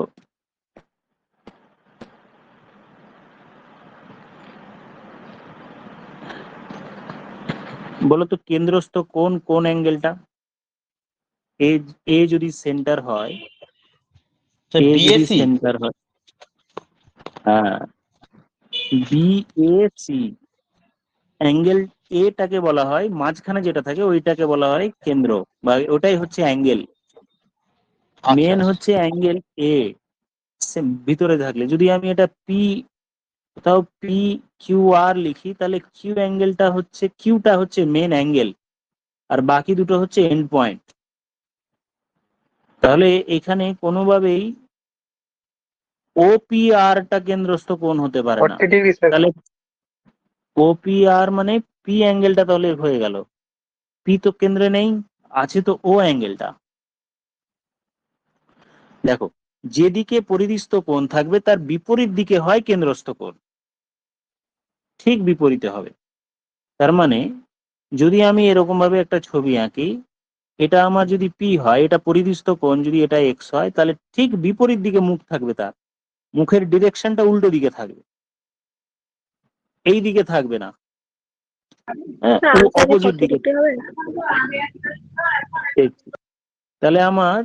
Speaker 1: বলো তো কেন্দ্রস্থ কোণ কোন অ্যাঙ্গেলটা? এ এ যদি সেন্টার হয়, এ যদি
Speaker 3: বিএসি।
Speaker 1: সেন্টার হয়, হ্যাঁ, বিএসি অ্যাঙ্গেল, এটাকে বলা হয় মাঝখানে যেটা থাকে ওইটাকে বলা হয় কেন্দ্র, বা ওটাই হচ্ছে অ্যাঙ্গেল।
Speaker 3: আচ্ছা
Speaker 1: মেন
Speaker 3: আচ্ছা।
Speaker 1: হচ্ছে অ্যাঙ্গেল এ ভিতরে থাকলে। যদি আমি এটা পি, কোথাও পি কিউ আর লিখি, তাহলে কিউ অ্যাঙ্গেলটা হচ্ছে, কিউটা হচ্ছে মেন অ্যাঙ্গেল, আর বাকি দুটো হচ্ছে এন্ড পয়েন্ট। তাহলে এখানে কোনোভাবেই ওপিআরটা কেন্দ্রস্থ কোণ হতে পারে না।
Speaker 4: 40 ডিগ্রি স্যার।
Speaker 1: তাহলে ওপিআর মানে পি অ্যাঙ্গেলটা তাহলে হয়ে গেল। পি তো কেন্দ্রে নেই, আছে তো ও অ্যাঙ্গেলটা। দেখো, যেদিকে পরিধিস্থ কোণ থাকবে তার বিপরীত দিকে হয় কেন্দ্রস্থ কোণ, ঠিক বিপরীতে হবে। তার মানে যদি আমি এরকম ভাবে একটা ছবি আঁকি, এটা আমার যদি পি হয়, এটা পরিধিস্থ কোণ, যদি এটা এক্স হয়, তাহলে ঠিক বিপরীত দিকে মুখ থাকবে, তার মুখের ডিরেকশনটা উল্টো দিকে থাকবে, এই দিকে থাকবে না, হ্যাঁ, ও
Speaker 4: আনসার কি
Speaker 1: অপোজিট
Speaker 4: 40
Speaker 1: দিকে।
Speaker 4: ডিগ্রি হবে?
Speaker 1: ঠিক। তাহলে আমার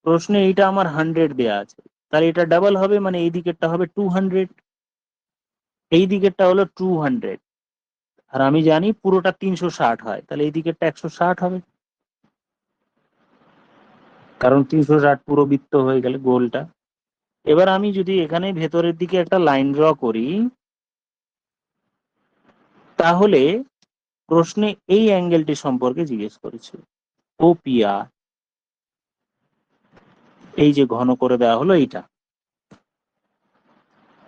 Speaker 1: প্রশ্নে এইটা আমার 100 দেয়া আছে, তাহলে এটা ডাবল হবে, মানে এই দিকেরটা হবে 200, এই দিকেরটা হলো 200, আর আমি জানি পুরোটা 360 হয়, তাহলে এই দিকেরটা 160 হবে, কারণ 360 পুরো বৃত্ত হয়ে গেলে গোলটা। এবার আমি যদি এখানে ভেতরের দিকে একটা লাইন ড্র করি, তাহলে প্রশ্নে এই অ্যাঙ্গেলটি সম্পর্কে জিজ্ঞেস করেছে, ওপিআর, এই যে ঘন করে দেওয়া হলো এইটা।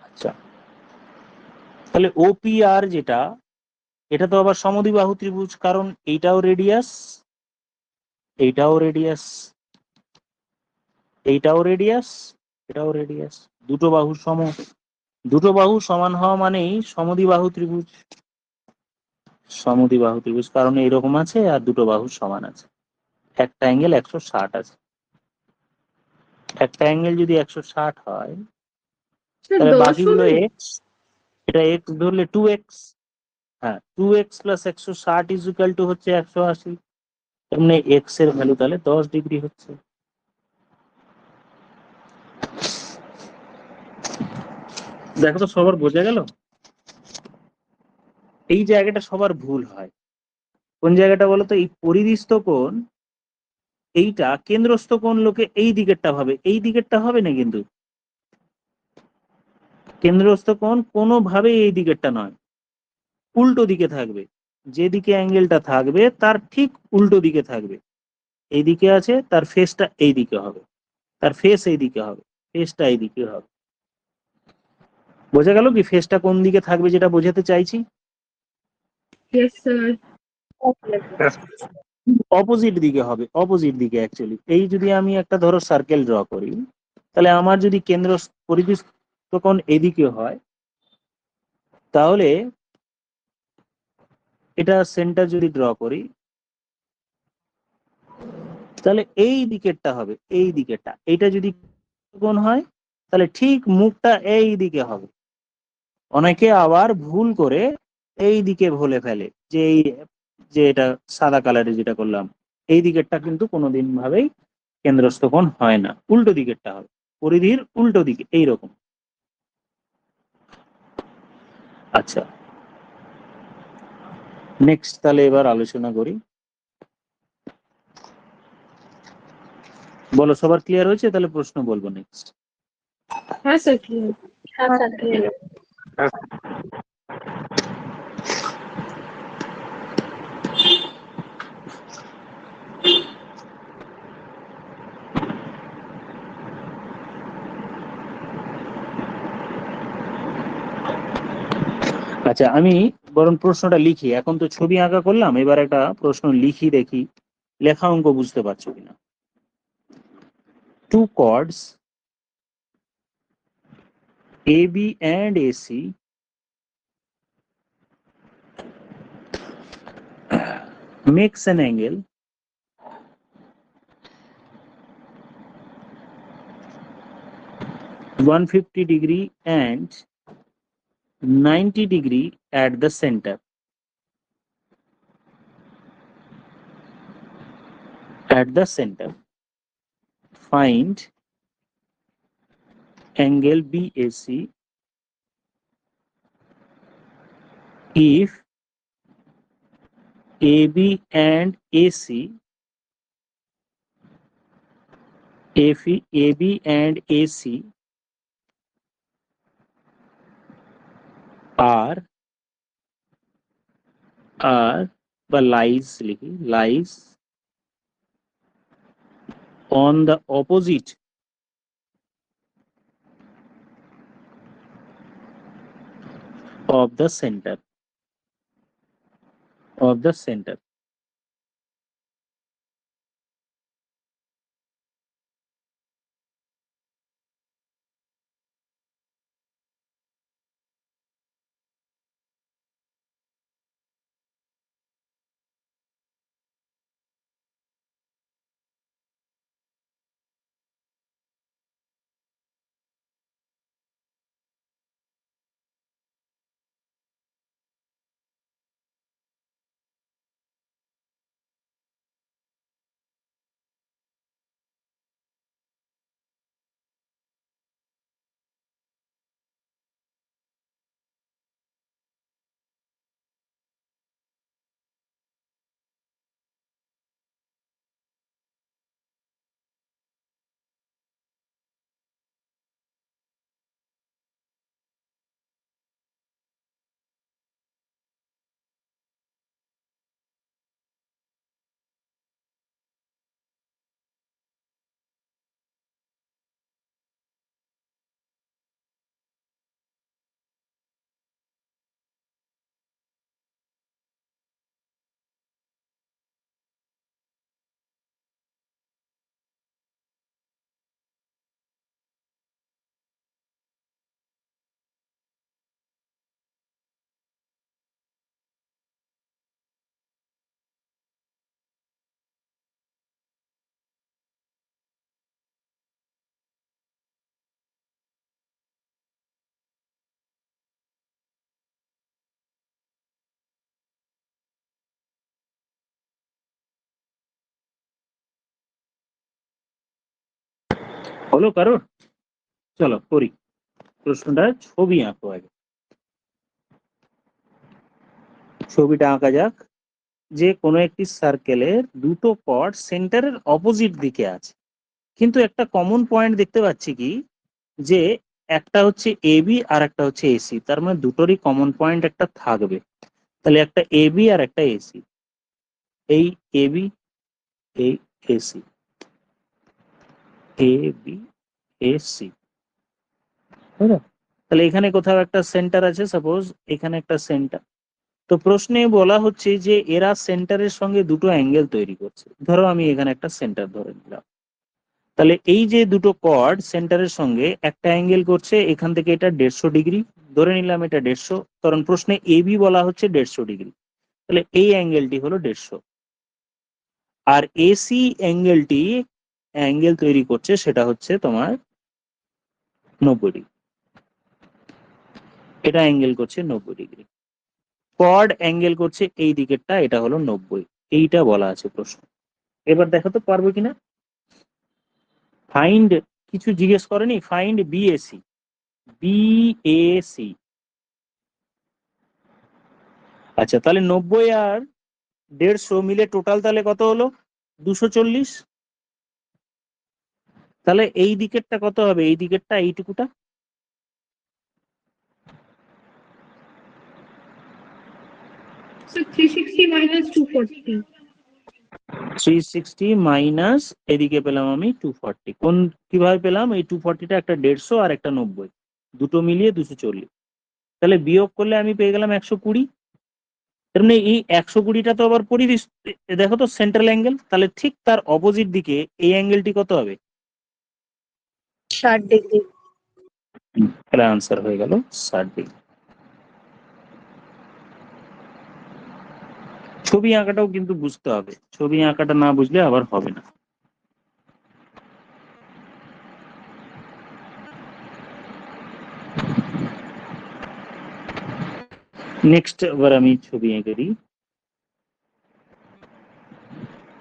Speaker 1: আচ্ছা, তাহলে ওপিআর যেটা, এটা তো আবার সমদ্বিবাহু ত্রিভুজ, কারণ এইটাও রেডিয়াস, এইটাও রেডিয়াস, এইটাও রেডিয়াস, এটাও রেডিয়াস, দুটো বাহু সম, দুটো বাহু সমান হওয়া মানেই সমদ্বিবাহু ত্রিভুজ। সমদ্বিবাহু ত্রিভুজ কারণ এইরকম আছে আর দুটো বাহু সমান আছে, একটা অ্যাঙ্গেল 160 আছে। একটা অ্যাঙ্গেল যদি 160 হয়,
Speaker 2: স্যার
Speaker 1: তাহলে
Speaker 2: 10
Speaker 1: বাকিগুলো
Speaker 2: হবে?
Speaker 1: এক্স, এটা এক্স ধরলে 2x, হ্যাঁ 2x plus 160 is equal to হচ্ছে 180, তার মানে এক্স এর ভ্যালু তাহলে 10 ডিগ্রি হচ্ছে। দেখো তো সবার বোঝা গেল? এই জায়গাটা সবার ভুল হয়, কোন জায়গাটা বলো তো? এই পরিধিস্থ কোণ, এইটা কেন্দ্রস্থ কোণ লোকে এই দিকেরটা ভাবে, এই দিকেরটা হবে না, কিন্তু কেন্দ্রস্থ কোণ কোনোভাবেই এই দিকেরটা নয়, উল্টো দিকে থাকবে। যেদিকে অ্যাঙ্গেলটা থাকবে তার ঠিক উল্টো দিকে থাকবে। এইদিকে আছে, তার ফেসটা এই দিকে হবে, তার ফেস এই দিকে হবে, ফেসটা এই দিকে হবে। বোঝা গেল কি ফেসটা কোন দিকে থাকবে, যেটা বোঝাতে চাইছি?
Speaker 2: Yes sir.
Speaker 1: অপোজিট দিকে হবে, অপোজিট দিকে অ্যাকচুয়ালি। এই যদি আমি একটা ধরো সার্কেল ড্র করি, তাহলে আমার যদি কেন্দ্র পরিধিস্থ কোণ এদিকে হয়, তাহলে এটা সেন্টার যদি ড্র করি, তাহলে এই দিকেরটা হবে, এই দিকেরটা, এইটা যদি কোণ হয়, তাহলে ঠিক মুখটা এই দিকে হবে। অনেকে আবার ভুল করে এই দিকে ভুলে ফেলে, যে এই যে এটা সাদা কালারে যেটা করলাম, এই দিকেরটা কিন্তু কোনোদিন ভাবেই কেন্দ্রস্থ কোণ হয় না, উল্টো দিকেরটা হবে, পরিধির উল্টো দিকে এইরকম। আচ্ছা, নেক্সট তাহলে এবার আলোচনা করি বলো, সবার ক্লিয়ার হয়েছে? তাহলে প্রশ্ন বলবো নেক্সট।
Speaker 2: হ্যাঁ স্যার ক্লিয়ার।
Speaker 4: হ্যাঁ স্যার ক্লিয়ার।
Speaker 1: আচ্ছা, আমি বরং প্রশ্নটা লিখি। এখন তো ছবি আঁকা করলাম, এবার একটা প্রশ্ন লিখি, দেখি লেখা অঙ্ক বুঝতে পারছো কিনা। Two chords AB and AC makes an angle 150 degree and 90 degree at the center. At the center, find angle BAC if AB and AC, if AB and AC are বা lies লিখি, lies on the opposite of the center, of the center. হলো কারোর? চলো করি প্রশ্নটা। ছবি আঁকো আগে, ছবিটা আঁকা যাক। যে কোনো একটি সার্কেলের দুটো কর্ড সেন্টারের অপোজিট দিকে আছে, কিন্তু একটা কমন পয়েন্ট দেখতে পাচ্ছি কি, যে একটা হচ্ছে এবি আর একটা হচ্ছে এসি, তার মানে দুটোরই কমন পয়েন্ট একটা থাকবে। তাহলে একটা এবি আর একটা এসি, এই এবি, এই এসি, এবি এসি, তাহলে এখানে কোথাও একটা সেন্টার আছে, সাপোজ এখানে একটা সেন্টার। তো প্রশ্নে বলা হচ্ছে যে এরা সেন্টারের সঙ্গে দুটো অ্যাঙ্গেল তৈরি করছে। ধরো আমি এখানে একটা সেন্টার ধরে নিলাম, তাহলে এই যে দুটো কর্ড সেন্টারের সঙ্গে একটা অ্যাঙ্গেল করছে, এখান থেকে এটা 150 ডিগ্রি ধরে নিলাম, এটা 150, কারণ প্রশ্নে এবি বলা হচ্ছে 150 ডিগ্রি, তাহলে এই অ্যাঙ্গেলটি হলো 150। আর এসি অ্যাঙ্গেলটি অ্যাঙ্গেল তৈরি করছে, সেটা হচ্ছে তোমার 90 ডিগ্রি, এটা অ্যাঙ্গেল করছে 90 ডিগ্রি। কর্ড অ্যাঙ্গেল করছে এই দিকেরটা, এটা হলো 90, এইটা বলা আছে প্রশ্ন। এবার দেখো তো পারবো কিনা। ফাইন্ড, কিছু জিজ্ঞেস করেনি, ফাইন্ড বিএসি, বিএসি। আচ্ছা, তাহলে 90 আর 150 মিলে টোটাল তাহলে কত হলো? 240। তাহলে এই দিকেরটা কত হবে? এই দিকেরটা এইটুকুটা
Speaker 2: So 360 minus 240.
Speaker 1: 360 মাইনাস এদিকে পেলাম আমি 240। কোন কিভাবে পেলাম? এই 240টা একটা 150 আর একটা 90, দুটো মিলিয়ে 240। তাহলে বিয়োগ করলে আমি পেয়ে গেলাম 120। তার মানে এই 120টা তো আবার পরিধি, দেখো তো সেন্ট্রাল অ্যাঙ্গেল, তাহলে ঠিক তার অপোজিট দিকে এই অ্যাঙ্গেলটি কত হবে?
Speaker 4: 60 ডিগ্রি।
Speaker 1: তাহলে আনসার হয়ে গেল 60 ডিগ্রি। ছবি আঁকাটাও কিন্তু বুঝতে হবে, ছবি আঁকাটা না বুঝলে আবার হবে না। নেক্সট এবার আমি ছবি এঁকে দিই,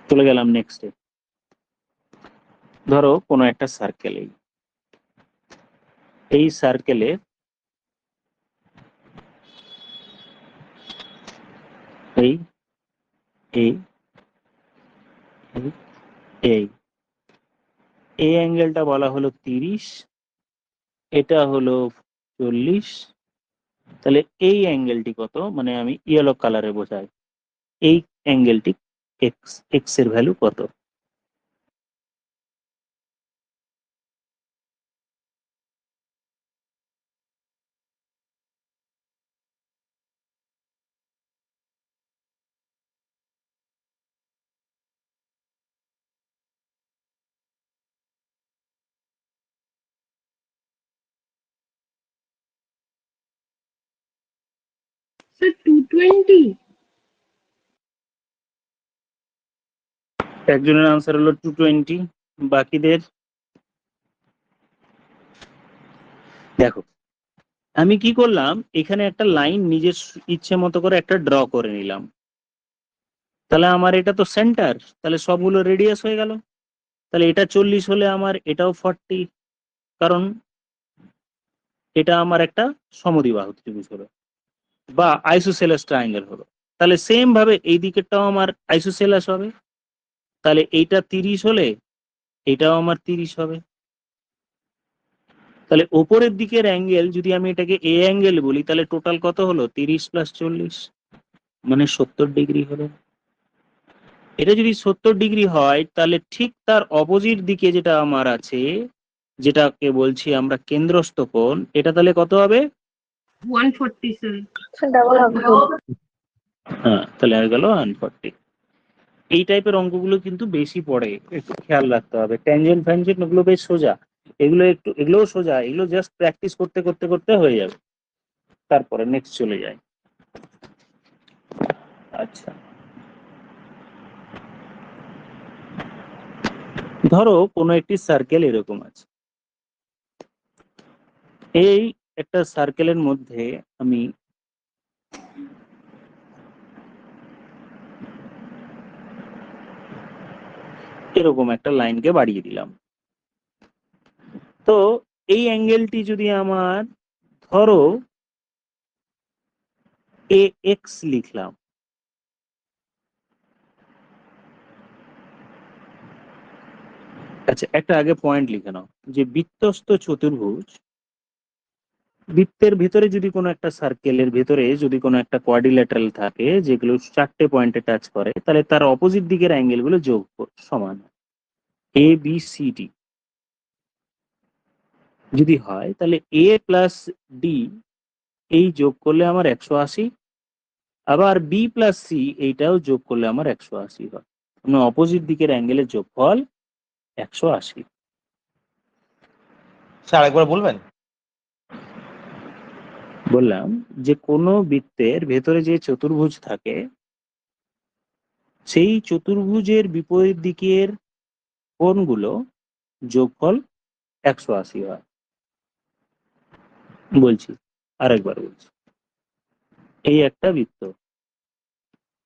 Speaker 1: চলে গেলাম নেক্সটে। ধরো কোনো একটা সার্কেল, এই সার্কেলে এই এই এই এই অ্যাঙ্গেলটা বলা হলো 30, এটা হলো 40। তাহলে এই অ্যাঙ্গেলটি কত? মানে আমি ইয়েলো কালারে বোঝাই, এই অ্যাঙ্গেলটি এক্স, এক্স এর ভ্যালু কত?
Speaker 2: So 220.
Speaker 1: একজনের আনসার হলো 220, বাকিদের? দেখো আমি কি করলাম, এখানে একটা লাইন নিজের ইচ্ছে মতো করে একটা ড্র করে নিলাম। তাহলে আমার এটা তো সেন্টার, তাহলে সবগুলো রেডিয়াস হয়ে গেল। তাহলে এটা 40 হলে আমার এটাও 40, কারণ এটা আমার একটা সমদ্বিবাহু ত্রিভুজ হলো বা আইসোসেলাস ট্রায়াঙ্গেল হলো। তাহলে সেম ভাবে এই দিকেরটাও আমার আইসোসেলাস হবে। তাহলে এইটা 30 হলে এটাও আমার 30 হবে। তাহলে ওপরের দিকের অ্যাঙ্গেল যদি আমি এটাকে এ অ্যাঙ্গেল বলি, তাহলে টোটাল কত হলো? 30 প্লাস 40 মানে 70 ডিগ্রি হলো। এটা যদি 70 ডিগ্রি হয়, তাহলে ঠিক তার অপোজিট দিকে যেটা আমার আছে, যেটাকে বলছি আমরা কেন্দ্রস্থ কোণ, এটা তাহলে কত হবে?
Speaker 2: 147.
Speaker 4: ডাবল হবে।
Speaker 1: হ্যাঁ, তাহলে হয়ে গেল 140। এই টাইপের অঙ্কগুলো কিন্তু বেশি পড়ে, একটু খেয়াল রাখতে হবে। ট্যানজেন্ট ফ্যানজেন্ট ওগুলো বেশ সোজা, এগুলোও সোজা, এগুলো জাস্ট প্র্যাকটিস করতে করতে করতে হয়ে যাবে। তারপরে নেক্সট চলে যায়। আচ্ছা, ধরো কোনো একটি সার্কেল এরকম আছে, এই একটা সার্কেলের মধ্যে আমি এরকম একটা লাইনকে বাড়িয়ে দিলাম। তো এই অ্যাঙ্গেলটি যদি আমার, ধরো এ এক্স লিখলাম, আচ্ছা একটা আগে পয়েন্ট লিখে নাও যে বৃত্তস্থ চতুর্ভুজ, বৃত্তের ভিতরে যদি কোনো একটা সার্কেলের ভিতরে যদি কোনো একটা কোয়াড্রিল্যাটারাল থাকে যেগুলো 4টে পয়েন্টে টাচ করে, তাহলে তার অপোজিট দিকের অ্যাঙ্গেল গুলো যোগ সমান এ বি সি ডি যদি হয়, তাহলে এ প্লাস ডি এই যোগ করলে আমার 180, আবার বি প্লাস সি এইটাও যোগ করলে আমার 180 হয়। মানে অপোজিট দিকের অ্যাঙ্গেলের যোগফল 180।
Speaker 3: স্যার আরেকবার বলবেন?
Speaker 1: বললাম যে কোনো বৃত্তের ভেতরে যে চতুর্ভুজ থাকে, সেই চতুর্ভুজের বিপরীত দিকের কোণগুলো যোগফল 180 হয়। বলছি, আরেকবার বলছি, এই একটা বৃত্ত,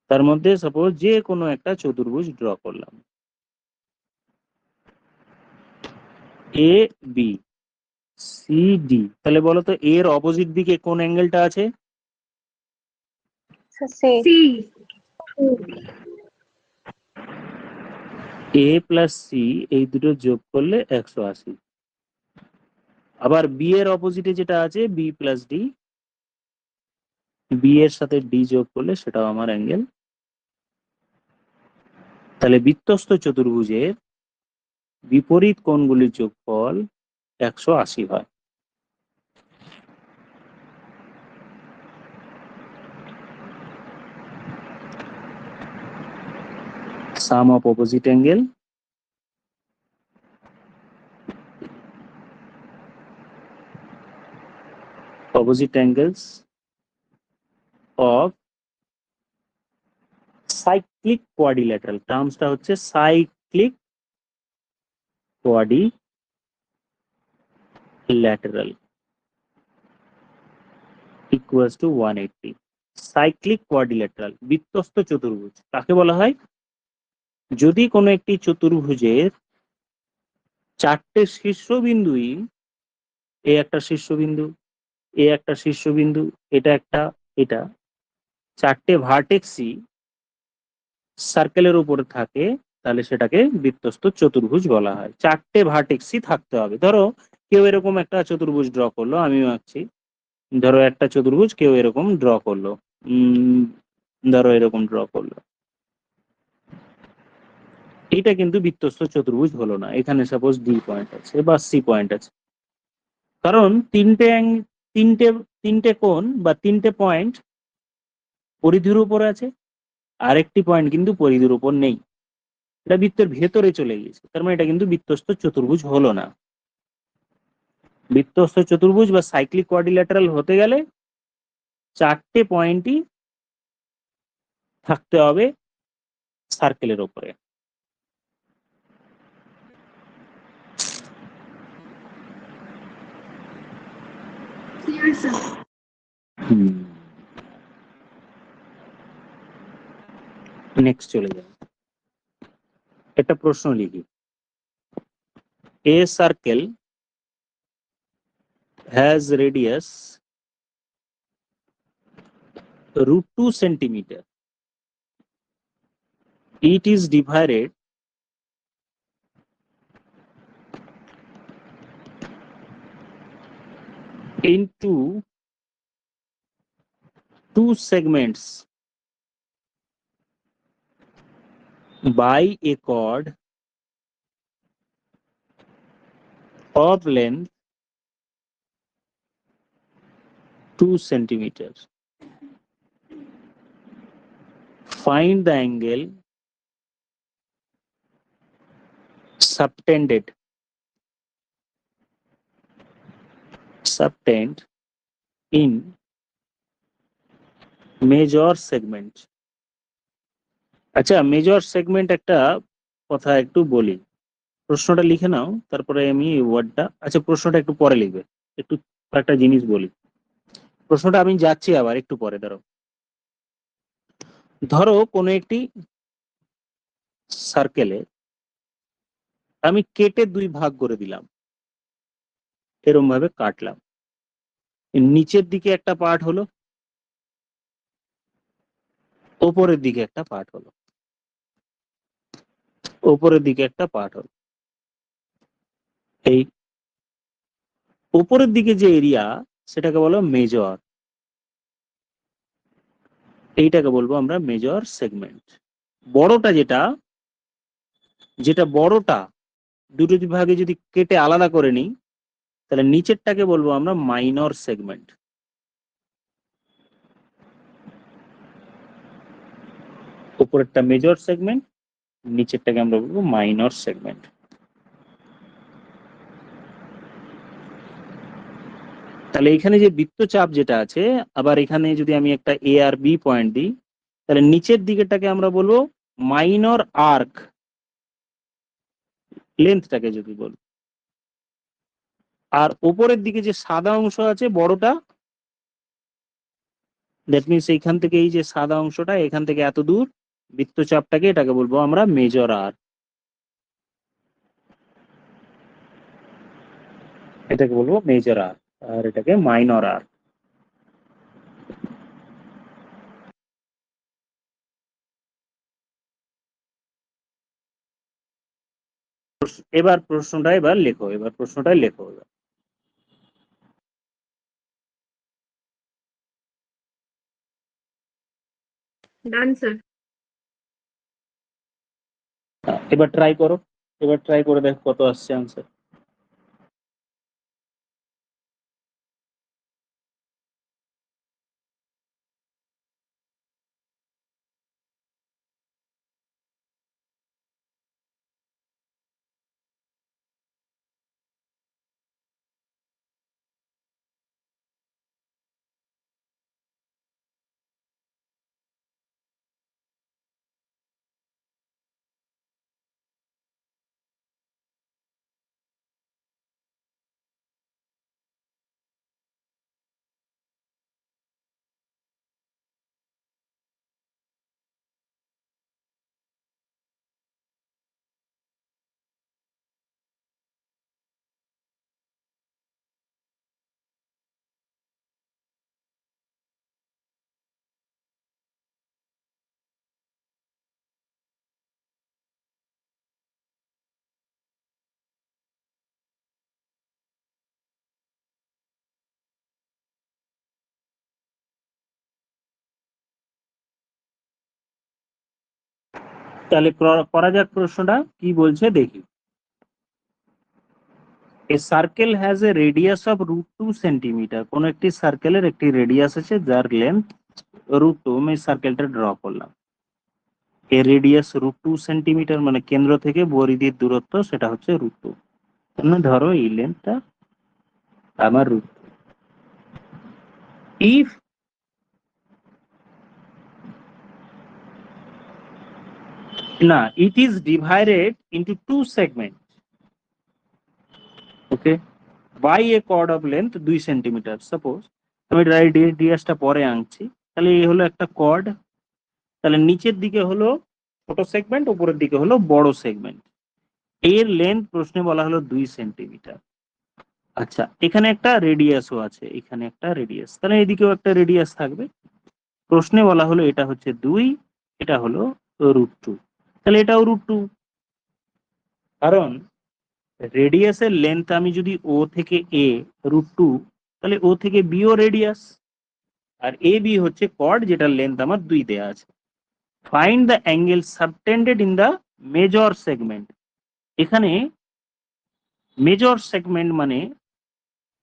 Speaker 1: তার মধ্যে সাপোজ যে কোনো একটা চতুর্ভুজ ড্র করলাম, এ বি সি ডি। তাহলে বলো তো এর অপোজিট দিকে কোন অ্যাঙ্গেলটা আছে?
Speaker 4: সি।
Speaker 2: C.
Speaker 1: এ প্লাস সি এই দুটো যোগ করলে 180। আবার বি এর অপোজিটে যেটা আছে বি প্লাস ডি, বি এর সাথে ডি যোগ করলে সেটাও আমার অ্যাঙ্গেল। তাহলে বৃত্তস্থ চতুর্ভুজের বিপরীত কোণগুলির যোগফল 180 হয়। Sum of opposite angle opposite angles of cyclic quadrilateral, টার্মসটা হচ্ছে cyclic quadrilateral equals to 180। Cyclic quadrilateral বৃত্তস্থ চতুর্ভুজ কাকে বলা হয়? যদি কোনো একটি চতুর্ভুজের চারটে শীর্ষবিন্দুই, এ একটা শীর্ষবিন্দু, এ একটা শীর্ষবিন্দু, এটা একটা, এটা চারটে ভার্টেক্সই সার্কেলের উপরে থাকে, তাহলে সেটাকে বৃত্তস্থ চতুর্ভুজ বলা হয়। চারটে ভার্টেক্সই থাকতে হবে। ধরো কেউ এরকম একটা চতুর্ভুজ ড্র করলো, আমিও আঁকছি। ধরো একটা চতুর্ভুজ কেউ এরকম ড্র করলো, ধরো এরকম ড্র করলো, এটা কিন্তু বৃত্তস্থ চতুর্ভুজ হলো না। এখানে সাপোজ ডি পয়েন্ট আছে বা সি পয়েন্ট আছে, কারণ তিনটে তিনটে কোণ বা তিনটে পয়েন্ট পরিধির উপর আছে, আরেকটি পয়েন্ট কিন্তু পরিধির উপর নেই, এটা বৃত্তের ভেতরে চলে গিয়েছে। তার মানে এটা কিন্তু বৃত্তস্থ চতুর্ভুজ হলো না। বৃত্তস্থ চতুর্ভুজ বা সাইক্লিক কোয়াড্রিল্যাটারাল হতে গেলে চারটে পয়েন্টই থাকতে হবে সার্কেলের উপরে।
Speaker 2: Clear, sir.
Speaker 1: নেক্সট চলে যাবে, একটা প্রশ্ন লিখি। এ circle has radius √2 centimeter. It is divided into two segments by a chord of length 2 centimeters. Find the angle subtended in major segment. আচ্ছা, মেজর সেগমেন্ট একটা কথা একটু বলি, প্রশ্নটা লিখে নাও, তারপরে আমি ওয়ার্ডটা, আচ্ছা প্রশ্নটা একটু পরে লিখবে, একটু একটা জিনিস বলি। প্রশ্নটা আমি যাচ্ছি আবার একটু পরে। ধরো কোনো একটি সার্কেলে আমি কেটে দুই ভাগ করে দিলাম, এরকম ভাবে কাটলাম, নিচের দিকে একটা পার্ট হলো, ওপরের দিকে একটা পার্ট হলো, ওপরের দিকে একটা পার্ট হলো। এই উপরের দিকে যে এরিয়া সেটাকে বলো মেজর, এইটাকে বলবো আমরা মেজর সেগমেন্ট। বড়টা যেটা যেটা বড়টা দুটো ভাগে যদি কেটে আলাদা করে নিই, তাহলে নিচেরটাকে বলবো আমরা মাইনর সেগমেন্ট। উপরেরটা মেজর সেগমেন্ট, নিচেরটাকে আমরা বলবো মাইনর সেগমেন্ট। তাহলে এখানে যে বৃত্তচাপ যেটা আছে, আবার এখানে যদি আমি একটা এ আর বি পয়েন্ট দিই, তাহলে নিচের দিকেটাকে আমরা বলবো মাইনর আর্ক, লেন্থটাকে যদি বলি। আর উপরের দিকে যে সাদা অংশ আছে বড়টা, দ্যাট মিনস এইখান থেকে এই যে সাদা অংশটা এখান থেকে এত দূর বৃত্তচাপটাকে, এটাকে বলবো আমরা মেজর আর্ক, এটাকে বলবো মেজর আর্ক, আর এটাকে মাইনর আর্ক। এবার প্রশ্নটা লেখো,
Speaker 2: Done, sir.
Speaker 1: এবার ট্রাই করে দেখো কত আসছে আনসার। তাহলে করা যাক প্রশ্নটা কি বলছে দেখি। A circle has a radius of √2 centimetre. কোন একটি সার্কেলের একটি রেডিয়াস আছে যার লেন্থ √2। আমি সার্কেলটা ড্র করলাম। এর রেডিয়াস √2 সেন্টিমিটার, মানে কেন্দ্র থেকে পরিধির দূরত্ব সেটা হচ্ছে √2। মানে ধরো এই লেন্থটা আমার √2। ইফ না, it is divided into two segments, okay, by a chord of length 2 centimetre. Suppose আমি রেডিয়াসটা পরে আনছি। তাহলে এই হলো একটা কর্ড, তাহলে নিচের দিকে হলো ছোট সেগমেন্ট, উপরের দিকে হলো বড় সেগমেন্ট। এর লেন্থ প্রশ্নে বলা হলো 2 সেন্টিমিটার। আচ্ছা, এখানে একটা রেডিয়াসও আছে, এখানে একটা রেডিয়াস, তাহলে এদিকেও একটা রেডিয়াস থাকবে। প্রশ্নে বলা হলো এটা হচ্ছে 2, এটা হলো √2। তাহলে এটাও √2, কারণ রেডিয়াসের লেন্থ আমি যদি ও থেকে এ √2, তাহলে ও থেকে bio radius, R A B হচ্ছে কর্ড যেটার লেন্থ আমার 2 দেয়া আছে। Find the angle subtended in the major segment. এখানে মেজর সেগমেন্ট মানে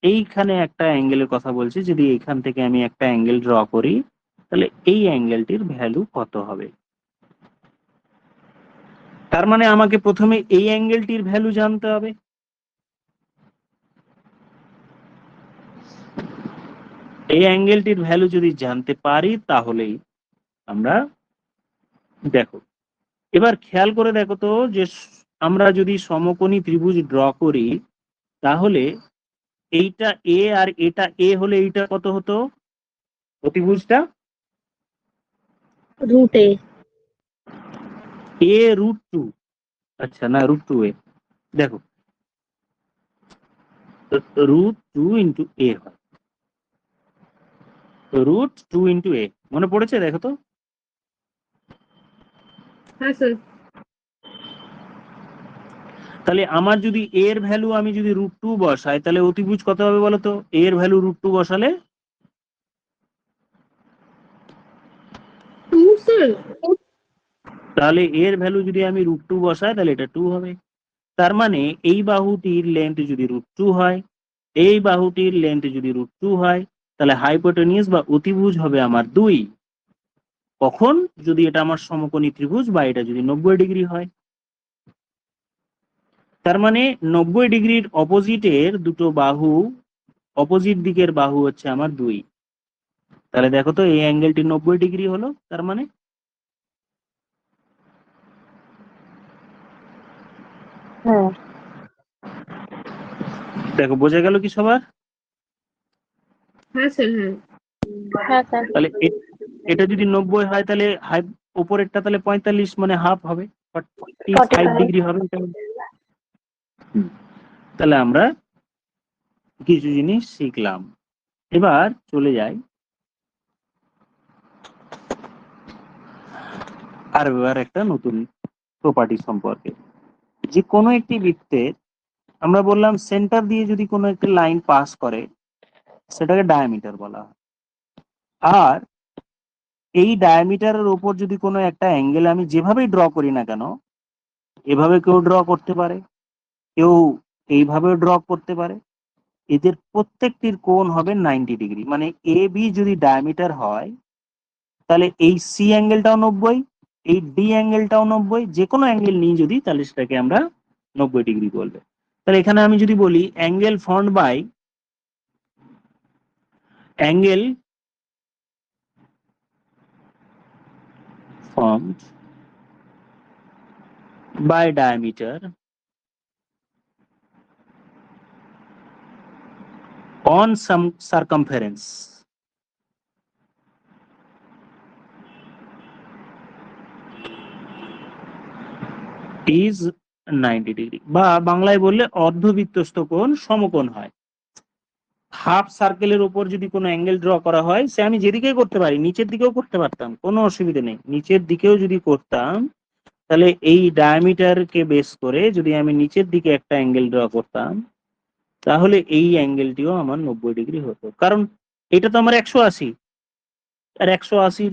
Speaker 1: এইখানে একটা অ্যাঙ্গেলের কথা বলছি। যদি এইখান থেকে আমি একটা অ্যাঙ্গেল ড্র করি, তাহলে এই অ্যাঙ্গেলটির ভ্যালু কত হবে। তার মানে আমাকে প্রথমে এই অ্যাঙ্গেলটির ভ্যালু জানতে হবে। এই অ্যাঙ্গেলটির ভ্যালু যদি জানতে পারি তাহলেই আমরা দেখো, এবার খেয়াল করে দেখো তো যে আমরা যদি সমকোণী ত্রিভুজ ড্র করি, তাহলে এইটা এ আর এটা এ হলে এইটা কত হতো অতিভুজটা?
Speaker 4: √A।
Speaker 1: এ √2। আচ্ছা, না √2 এ, দেখো √2 ইন্টু এ হয়, √2 ইন্টু এ। মনে পড়েছে? দেখো তো।
Speaker 2: হ্যাঁ স্যার।
Speaker 1: তাহলে আমার যদি এর ভ্যালু আমি যদি √2 বসাই, তাহলে অতিভুজ কত হবে বলো তো? এর ভ্যালু √2 বসালে
Speaker 2: 2 স্যার।
Speaker 1: তাহলে এর ভ্যালু যদি আমি √2 বসাই তাহলে এটা 2 হবে। তার মানে এই বাহুটির লেন্থ যদি √2 হয়, এই বাহুটির লেন্থ যদি √2 হয়, তাহলে হাইপোটেনিয়াস বা অতিভুজ হবে আমার 2। কখন? যদি এটা আমার সমকোণী ত্রিভুজ বা এটা যদি 90 ডিগ্রি হয়। তার মানে 90 ডিগ্রির অপোজিটের দুটো বাহু, অপোজিট দিকের বাহু হচ্ছে আমার 2। তাহলে দেখো তো এই অ্যাঙ্গেলটি 90 ডিগ্রি হলো। তার মানে
Speaker 4: হ্যাঁ।
Speaker 1: দেখো, বোঝা গেল কি সবার?
Speaker 2: হ্যাঁ স্যার। হ্যাঁ।
Speaker 4: হ্যাঁ স্যার।
Speaker 1: তাহলে এটা যদি 90 হয় তাহলে উপরেরটা তাহলে 45 মানে হাফ হবে, 45 ডিগ্রি হবে এটা। তাহলে আমরা কিছু জিনিস শিখলাম। এবার চলে যাই আর এবার একটা নতুন প্রপার্টি সম্পর্কে। যে কোনো একটি বৃত্তের আমরা বললাম সেন্টার দিয়ে যদি কোনো একটি লাইন পাস করে সেটাকে ডায়ামিটার বলা হয়। আর এই ডায়ামিটারের উপর যদি কোনো একটা অ্যাঙ্গেল আমি যেভাবেই ড্র করি না কেন, এভাবে কেউ ড্র করতে পারে, কেউ এইভাবেও ড্র করতে পারে, এদের প্রত্যেকটির কোণ হবে 90 ডিগ্রি। মানে এ বি যদি ডায়ামিটার হয় তাহলে এই সি অ্যাঙ্গেলটাও 90, এই ডি অ্যাঙ্গেলটাও 90, যে কোনো অ্যাঙ্গেল নিয়ে যদি তাহলে সেটাকে আমরা 90 ডিগ্রি বলবো। তাহলে এখানে আমি যদি বলি angle formed by angle formed by diameter on some circumference is 90 degree, বা বাংলায় বললে অর্ধবৃত্তস্থ কোণ সমকোণ হয়। হাফ সার্কেলের উপর যদি কোনো অ্যাঙ্গেল ড্র করা হয়, সে আমি যেদিকেই করতে পারি, নিচের দিকেও করতে পারতাম, কোনো অসুবিধা নেই, নিচের দিকেও যদি করতাম তাহলে এই ডায়ামিটারকে বেস করে যদি আমি নিচের দিকে একটা অ্যাঙ্গেল ড্র করতাম তাহলে এই অ্যাঙ্গেলটিও আমার 90 ডিগ্রি হতো, কারণ এটা তো আমার 180, আর 180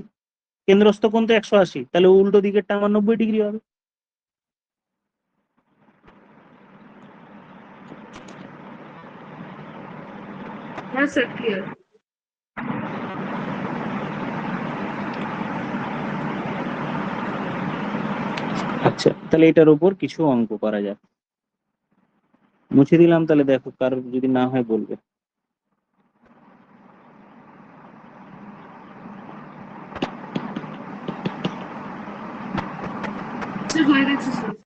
Speaker 1: কেন্দ্রস্থ কোণ তো 180, তাহলে উল্টো দিকেরটা আমার 90 ডিগ্রি হবে।
Speaker 2: Yes, sir, clear.
Speaker 1: আচ্ছা, তাহলে এটার উপর কিছু অঙ্ক করা যাক। মুছে দিলাম, তাহলে দেখো কারোর যদি না হয় বলবে।
Speaker 2: Sir, higher exercise.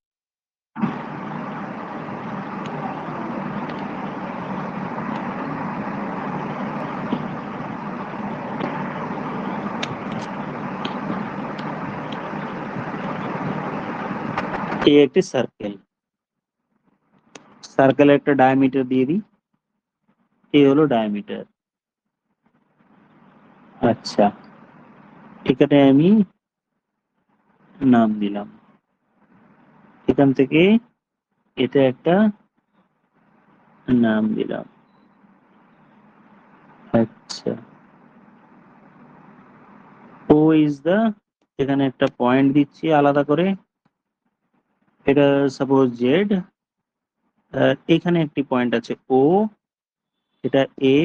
Speaker 1: এই একটি সার্কেল, সার্কেলের একটা ডায়ামিটার দিয়ে দিই, এই হলো ডায়ামিটার। আচ্ছা, এখানে আমি নাম দিলাম, এখান থেকে এটা একটা নাম দিলাম। আচ্ছা, ও ইজ দা, এখানে একটা পয়েন্ট দিচ্ছি আলাদা করে, এটা সাপোজ জেড, এখানে একটি পয়েন্ট আছে ও, এটা এ,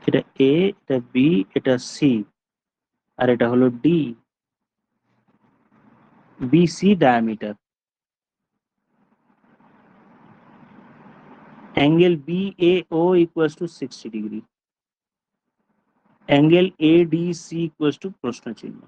Speaker 1: এটা এ, এটা বি, এটা সি, আর এটা হলো D, BC diameter. Angle BAO equals to 60 degree, angle ADC equals to প্রশ্ন চিহ্ন।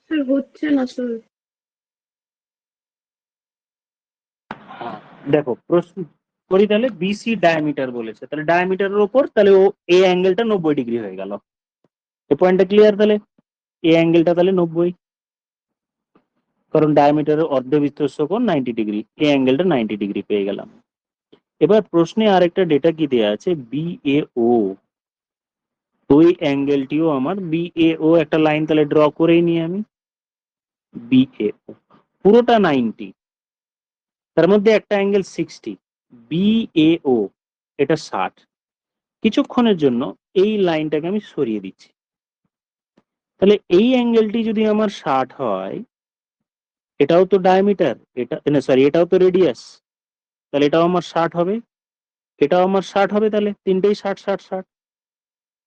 Speaker 2: স্যার হচ্ছে না স্যার।
Speaker 1: দেখো প্রশ্ন করি তাহলে বিসি ডায়ামিটার বলেছে, তাহলে ডায়ামিটারের ওপর তাহলে ও এ অ্যাঙ্গেলটা 90 ডিগ্রি হয়ে গেল। এই পয়েন্টটা ক্লিয়ার? তাহলে এ অ্যাঙ্গেলটা তাহলে 90, কারণ ডায়ামিটারের অর্ধবৃত্তস্থ কোণ 90 ডিগ্রি, এ অ্যাঙ্গেলটা 90 ডিগ্রি পেয়ে গেলাম। এবার প্রশ্নে আরেকটা ডেটা কি দেওয়া আছে, বিএও, ওই অ্যাঙ্গেলটিও আমার বিএও একটা লাইন তাহলে ড্র করেই নিই আমি। বিএও পুরোটা 90, তার মধ্যে একটা অ্যাঙ্গেল 60, বিএও এটা 60। কিছুক্ষণের জন্য এই লাইনটাকে আমি সরিয়ে দিচ্ছি, তাহলে এই অ্যাঙ্গেলটি যদি আমার 60 হয়, এটাও তো ডায়ামিটার, এটা না সরি এটাও তো রেডিয়াস, তাহলে এটাও আমার 60 হবে, এটাও আমার 60 হবে, তাহলে তিনটেই 60 60 60।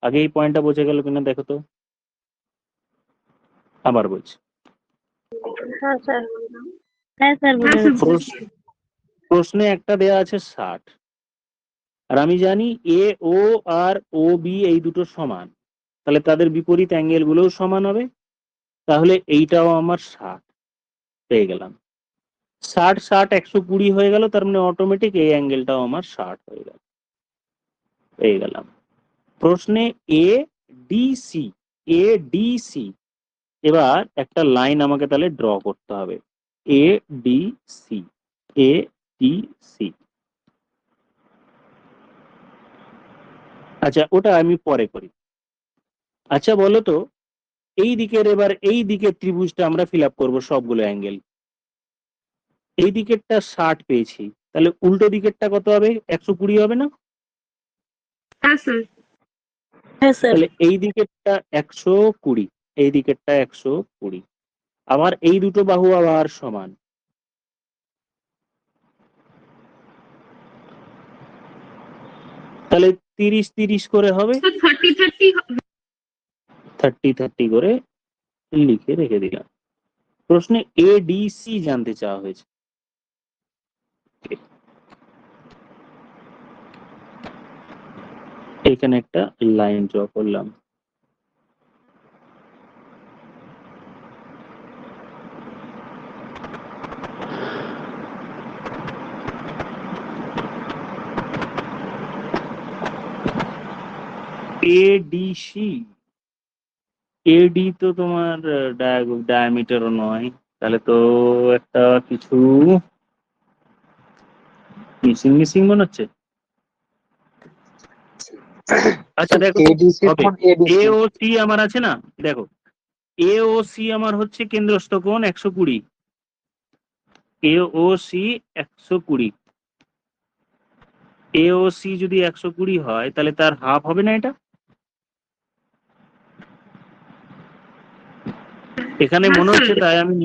Speaker 1: আগে এই পয়েন্টটা বোঝা গেল কিনা দেখো তো, আবার বলছি।
Speaker 4: হ্যাঁ স্যার। হ্যাঁ স্যার,
Speaker 2: হ্যাঁ
Speaker 4: বুঝে
Speaker 2: স্যার
Speaker 4: গেছি।
Speaker 2: বুঝেছি।
Speaker 1: প্রশ্নে একটা দেয়া আছে 60, আর আমি জানি এ ও আর ও বি এই দুটো সমান, তাহলে তাদের বিপরীত অ্যাঙ্গেল গুলোও সমান হবে, তাহলে এইটাও আমার 60 পেয়ে গেলাম। 60 60 120 হয়ে গেল, তার মানে অটোমেটিক এই অ্যাঙ্গেলটাও আমার 60 হয়ে গেল, পেয়ে গেলাম। প্রশ্নে এ ডিসি, এ ডিসি, এবার একটা লাইন আমাকে তাহলে ড্র করতে হবে, A D C, A D C. আচ্ছা ওটা আমি পরে করি। আচ্ছা বলো তো, এই দিকের এবার এই দিকের ত্রিভুজটা আমরা ফিল আপ করবো সবগুলো অ্যাঙ্গেল। এই দিকেরটা 60 পেয়েছি, তাহলে উল্টো দিকেরটা কত হবে? 120 হবে না?
Speaker 2: হ্যাঁ স্যার।
Speaker 4: হ্যাঁ স্যার।
Speaker 1: তাহলে এই দিকেরটা 120, এই দিকেরটা 120, আবার এই দুটো বাহু আবার সমান, তাহলে 30 30 করে হবে,
Speaker 2: স্যার 30 30
Speaker 1: 30 30 করে লিখে রেখে দিলাম। প্রশ্নে এডিসি জানতে চাওয়া হয়েছে। এখানে একটা লাইন ড্র করলাম, এডিসি। এডি তো তোমার ডায়ামিটারও নয়, তাহলে তো একটা কিছু মিসিং মিসিং মনে হচ্ছে। আচ্ছা দেখো
Speaker 3: এডিসি
Speaker 1: হবে, এ
Speaker 3: এডিসি
Speaker 1: ও সি আমার আছে না, দেখো এ ও সি আমার হচ্ছে কেন্দ্রস্থ কোণ 120, এ ও সি 120, এ ও সি যদি 120 হয় তাহলে তার হাফ হবে না এটা? এখানে
Speaker 2: হ্যাঁ
Speaker 1: মনে হচ্ছে,
Speaker 2: স্যার।
Speaker 1: তাই আমি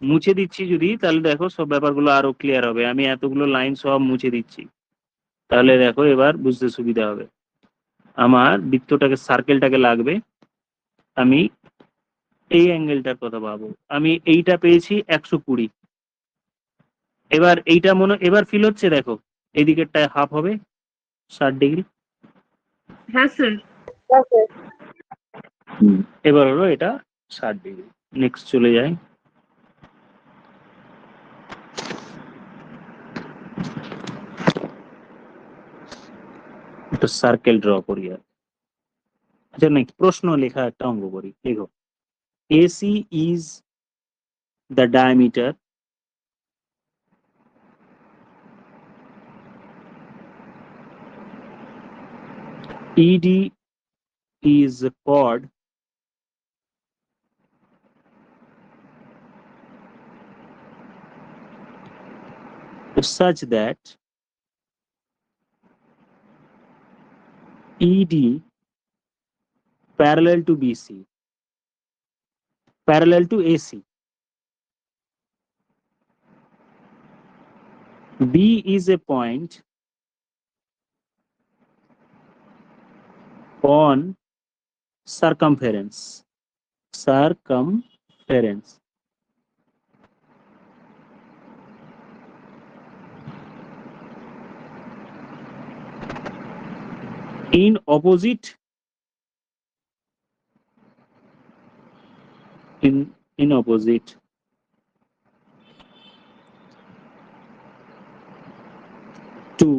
Speaker 1: মুছে দিচ্ছি যদি, তাহলে দেখো সব ব্যাপারগুলো আরো ক্লিয়ার হবে। আমি এতগুলো লাইন সব মুছে দিচ্ছি, তাহলে দেখো এবার বুঝতে সুবিধা হবে। আমার বৃত্তটাকে সার্কেলটাকে লাগবে, আমি এই অ্যাঙ্গেলটার কথা ভাবো, আমি এইটা পেয়েছি 120, এবার এইটা এবার ফিল হচ্ছে, দেখো এই দিকেরটায় হাফ হবে 60 ডিগ্রি।
Speaker 2: হ্যাঁ স্যার।
Speaker 1: এবার হলো এটা 60 ডিগ্রি। নেক্সট চলে যায়, একটা সার্কেল ড্র করি আর। আচ্ছা নেক্সট প্রশ্ন লেখা একটা অঙ্ক করি, দেখো AC is the diameter ED is a chord such that ED parallel to BC, parallel to AC. B is a point on circumference. In opposite in opposite to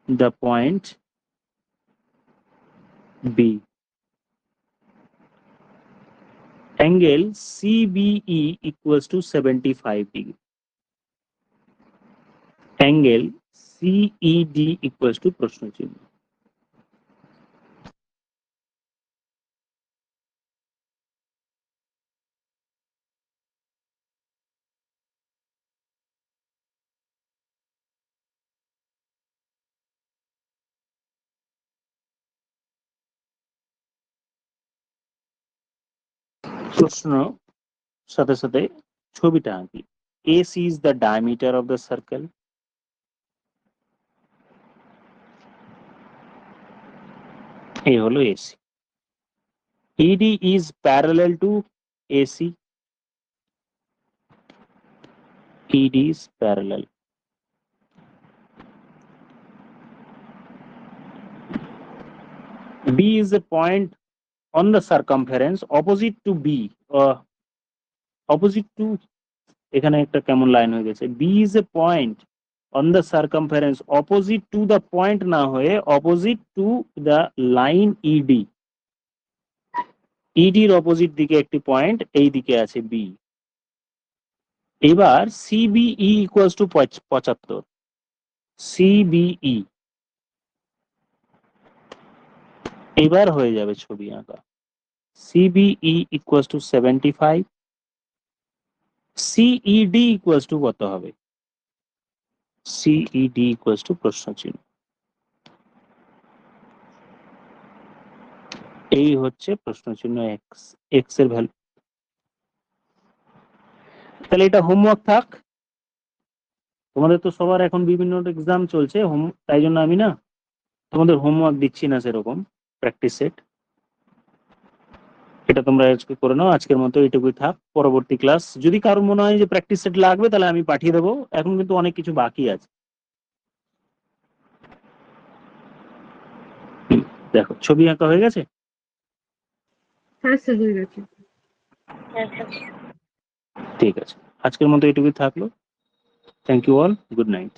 Speaker 1: the point B. Angle CBE equals to 75 degree. Angle CED equals to প্রশ্ন চিহ্ন। প্রশ্ন সাথে সাথে ছবিটা আঁকি। AC is the diameter of the circle. এই হলো AC. ED is parallel to AC. ED is parallel. B is a point on the circumference opposite to B. Opposite to এখানে একটা কেমন লাইন হয়ে গেছে। B is a point on the circumference opposite to the point না হয়ে opposite to the line ED. ED এর অপোজিট দিকে একটি পয়েন্ট, এই দিকে আছে B। এবার CBE equals to 75। CBE এবার হয়ে যাবে ছবি আঁকা। CBE equals to 75। CED equals to কত হবে? CED equals to প্রশ্ন চিহ্ন। এই হচ্ছে প্রশ্ন চিহ্ন x, x এর ভ্যালু। তাহলে এটা হোমওয়ার্ক থাক। তোমাদের তো সবার এখন বিভিন্ন এক্সাম চলছে, তাই জন্য আমি না তোমাদের হোমওয়ার্ক দিচ্ছি না সেরকম, প্র্যাকটিস সেট। এটা তোমরা আজকে করে নাও। আজকের মতো এইটুকুই থাক। পরবর্তী ক্লাস যদি কারো মনে হয় যে প্র্যাকটিস সেট লাগবে তাহলে আমি পাঠিয়ে দেবো। এখন কিন্তু অনেক কিছু বাকি আছে। দেখো ছবি আঁকা হয়ে গেছে।
Speaker 2: হ্যাঁ স্যার হয়ে গেছে।
Speaker 4: হ্যাঁ স্যার।
Speaker 1: ঠিক আছে, আজকের মতো এইটুকুই থাকলো। Thank you all, good night.